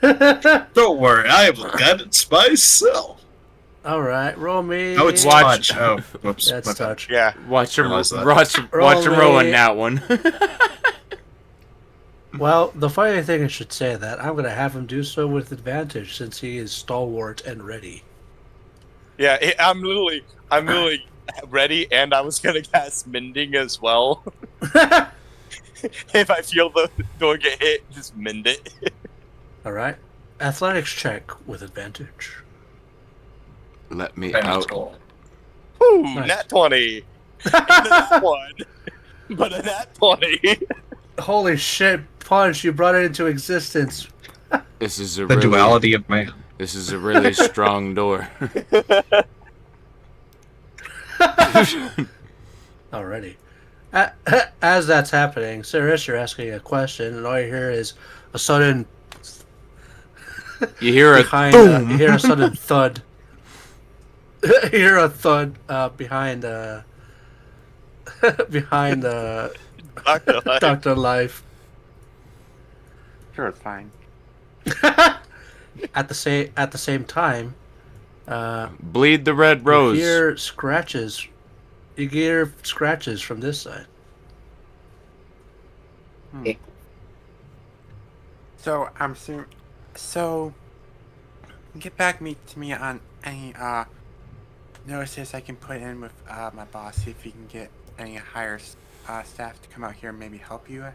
Don't worry, I will guidance myself. All right, roll me. Oh, it's Watch- touch. Oh, whoops. That's my bad. touch. Yeah. Watch him, Realize that. watch him rolling me. that one. Well, the funny thing I should say that I'm going to have him do so with advantage since he is stalwart and ready. Yeah, I'm literally ready, and I was gonna cast mending as well. If I feel the door get hit, just mend it. All right, athletics check with advantage. Let me Very out. cool. Woo, Nice. nat 20. Ain't a one, but a nat 20. Holy shit, Punch! You brought it into existence. This is a The really, duality of man. This is a really strong door. Alrighty. As that's happening, Cirrus, you're asking a question, and all you hear is a sudden You hear a behind. boom. You hear a sudden thud. You hear a thud behind behind Doctor Life. Dr. Life. Sure, it's fine. At the same time, Bleed the red you rose. hear scratches. You hear scratches from this side. So So get back to me on any notices I can put in with my boss. See if he can get any higher staff to come out here and maybe help you.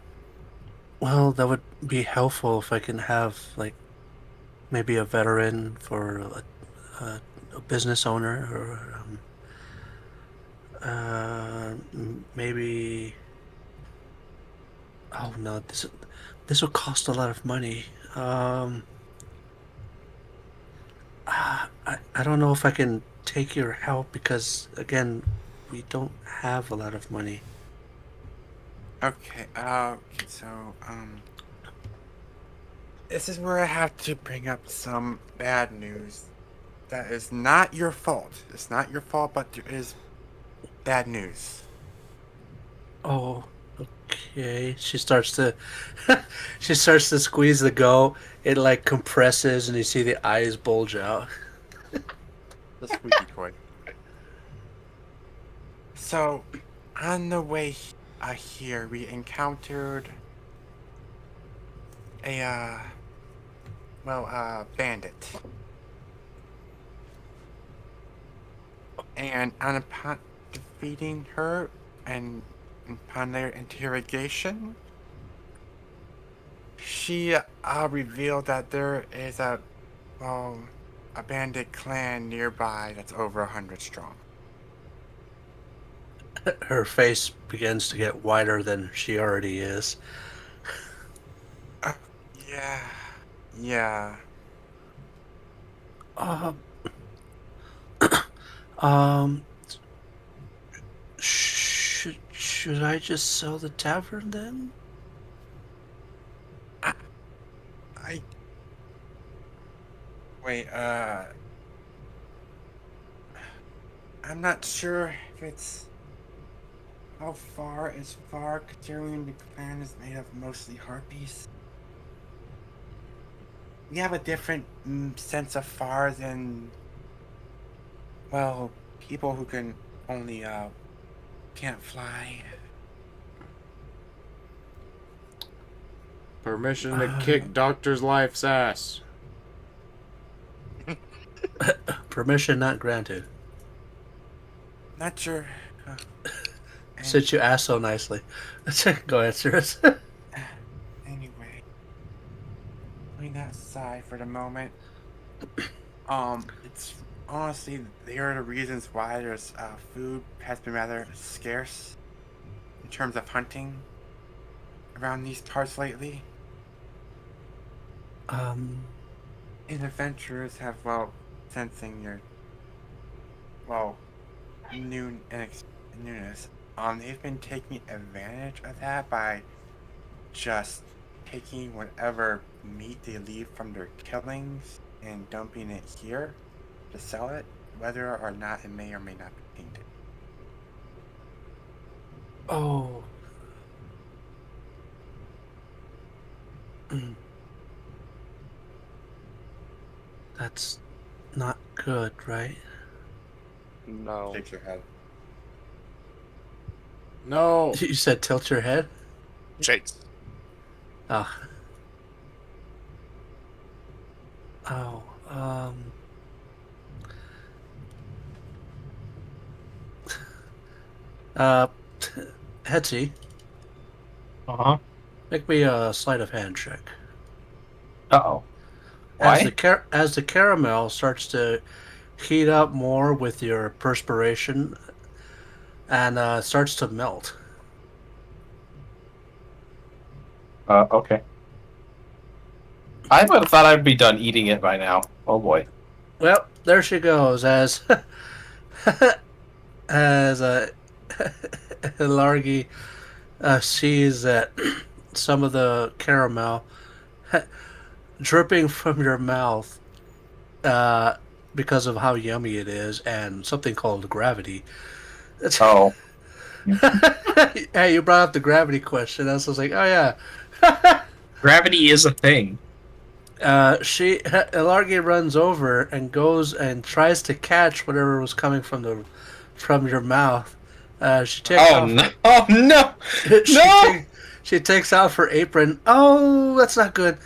Well, that would be helpful if I can have like maybe a veteran for a business owner, or maybe. Oh no, this will cost a lot of money. I don't know if I can take your help because again, we don't have a lot of money. Okay. So this is where I have to bring up some bad news. That is not your fault. It's not your fault, but there is bad news. Oh, okay. She starts to she starts to squeeze the go. It like compresses and you see the eyes bulge out. The squeaky toy. So, on the way here, we encountered a bandit. And upon defeating her and upon their interrogation, she revealed that there is a bandit clan nearby that's over 100 strong. Her face begins to get wider than she already is. Yeah. Yeah. Um um should I just sell the tavern then? I Wait, I'm not sure if it's how far is far, considering the clan is made of mostly harpies. We have a different sense of far than, well, people who can only can't fly. Permission to kick Doctor's Life's ass. Permission not granted. Not sure. Since you asked so nicely. Go ahead, Cirrus. Anyway, putting that aside for the moment, it's honestly there are the reasons why there's food has been rather scarce in terms of hunting around these parts lately. And adventurers have sensing your newness. They've been taking advantage of that by just taking whatever meat they leave from their killings and dumping it here to sell it, whether or not it may or may not be tainted. Oh. That's not good, right? No. Shakes your head. No. You said tilt your head? Shakes. Oh. Oh, Hetty, Uh-huh. make me a sleight of hand check. Uh-oh. As Why? as the caramel starts to heat up more with your perspiration and starts to melt. Okay. I would have thought I'd be done eating it by now. Oh boy. Well, there she goes as as Largy sees that some of the caramel dripping from your mouth because of how yummy it is and something called gravity. Oh. Hey, you brought up the gravity question. I was like, oh yeah. Gravity is a thing. Elargi runs over and goes and tries to catch whatever was coming from your mouth. She takes Oh off no! her, Oh no! she No! take she takes off her apron. Oh, that's not good.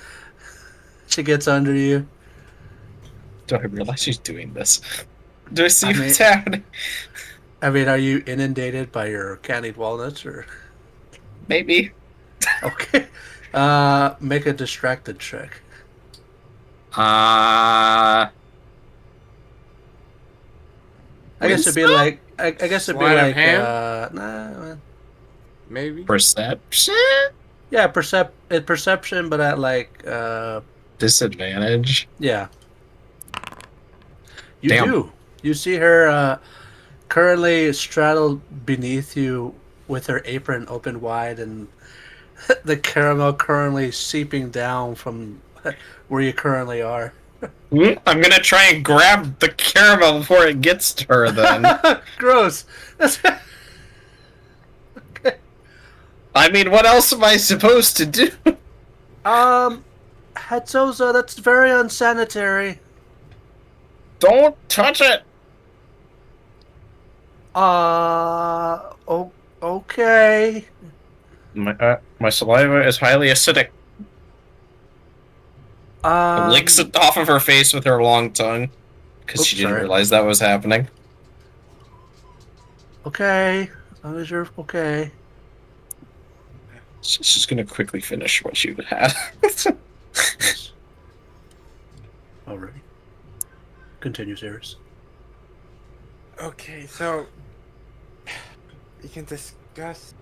She gets under you. Do I realize she's doing this? Do I see I what's mean, happening? are you inundated by your candied walnuts or? Maybe. Okay. Make a distracted check. Uh I guess it'd be Wisdom? like. I guess it'd be Sleight of like. hand? Nah. Maybe. Perception? Yeah, perception, but at like. Disadvantage. Yeah. You Damn. do. You see her currently straddled beneath you with her apron open wide and the caramel currently seeping down from where you currently are. I'm gonna try and grab the caramel before it gets to her then. Gross. That's okay. I mean, what else am I supposed to do? Hetzoza, that's very unsanitary. Don't touch it! Okay. My saliva is highly acidic. Licks it off of her face with her long tongue. Because she didn't realize that was happening. Okay. As long as you're okay. She's gonna quickly finish what she had. Yes. Alrighty. Continue, Cyrus. Okay, so you can discuss.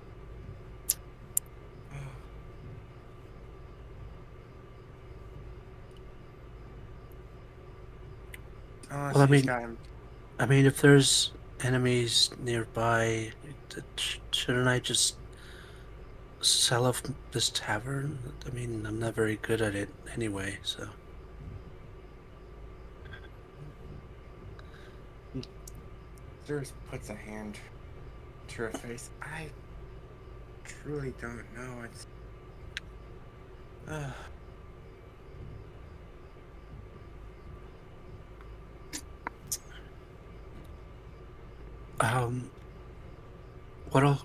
Well, I mean, if there's enemies nearby, shouldn't I just sell off this tavern? I mean, I'm not very good at it anyway, so. Zeus puts a hand to her face. I truly don't know. It's.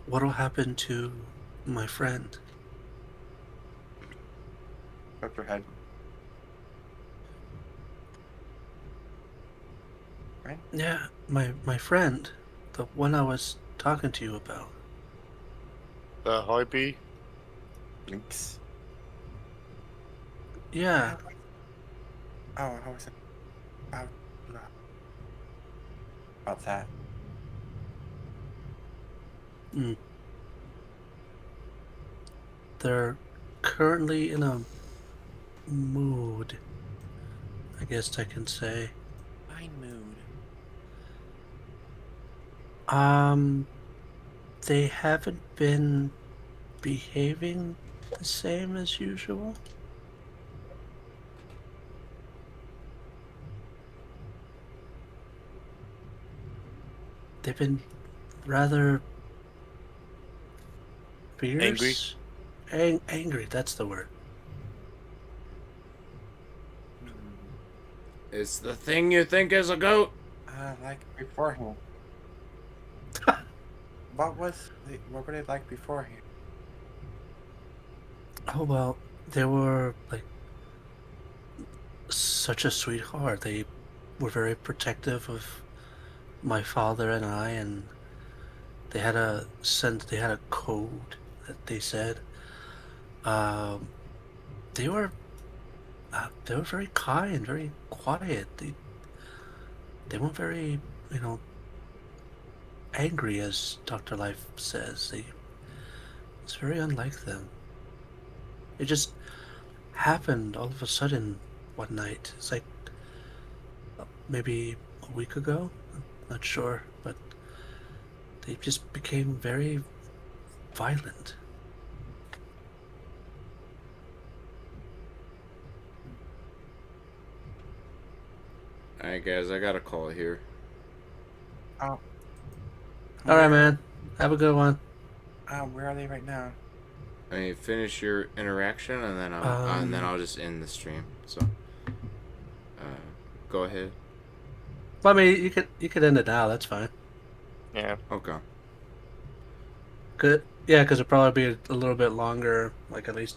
What'll happen to my friend? Up her head. Right? Yeah, my friend, the one I was talking to you about. The Hoiby? Blinks. Yeah. Oh, how was it? About that. They're currently in a mood, I guess I can say. Fine mood. They haven't been behaving the same as usual. They've been rather fierce. Angry, that's the word. It's the thing you think is a goat. Like beforehand. What were they like beforehand? Oh well, they were like such a sweetheart. They were very protective of my father and I, and they had a code that they said. They were very kind, very quiet. They weren't very, angry, as Dr. Life says. It's very unlike them. It just happened all of a sudden one night. It's like maybe a week ago. I'm not sure, but they just became very violent. Alright, guys, I got a call here. Oh. All right, man. Have a good one. Where are they right now? I mean, finish your interaction, and then I'll just end the stream. So, go ahead. Well, I mean, you could end it now. That's fine. Yeah. Okay. Good. Yeah, because it'll probably be a little bit longer, like at least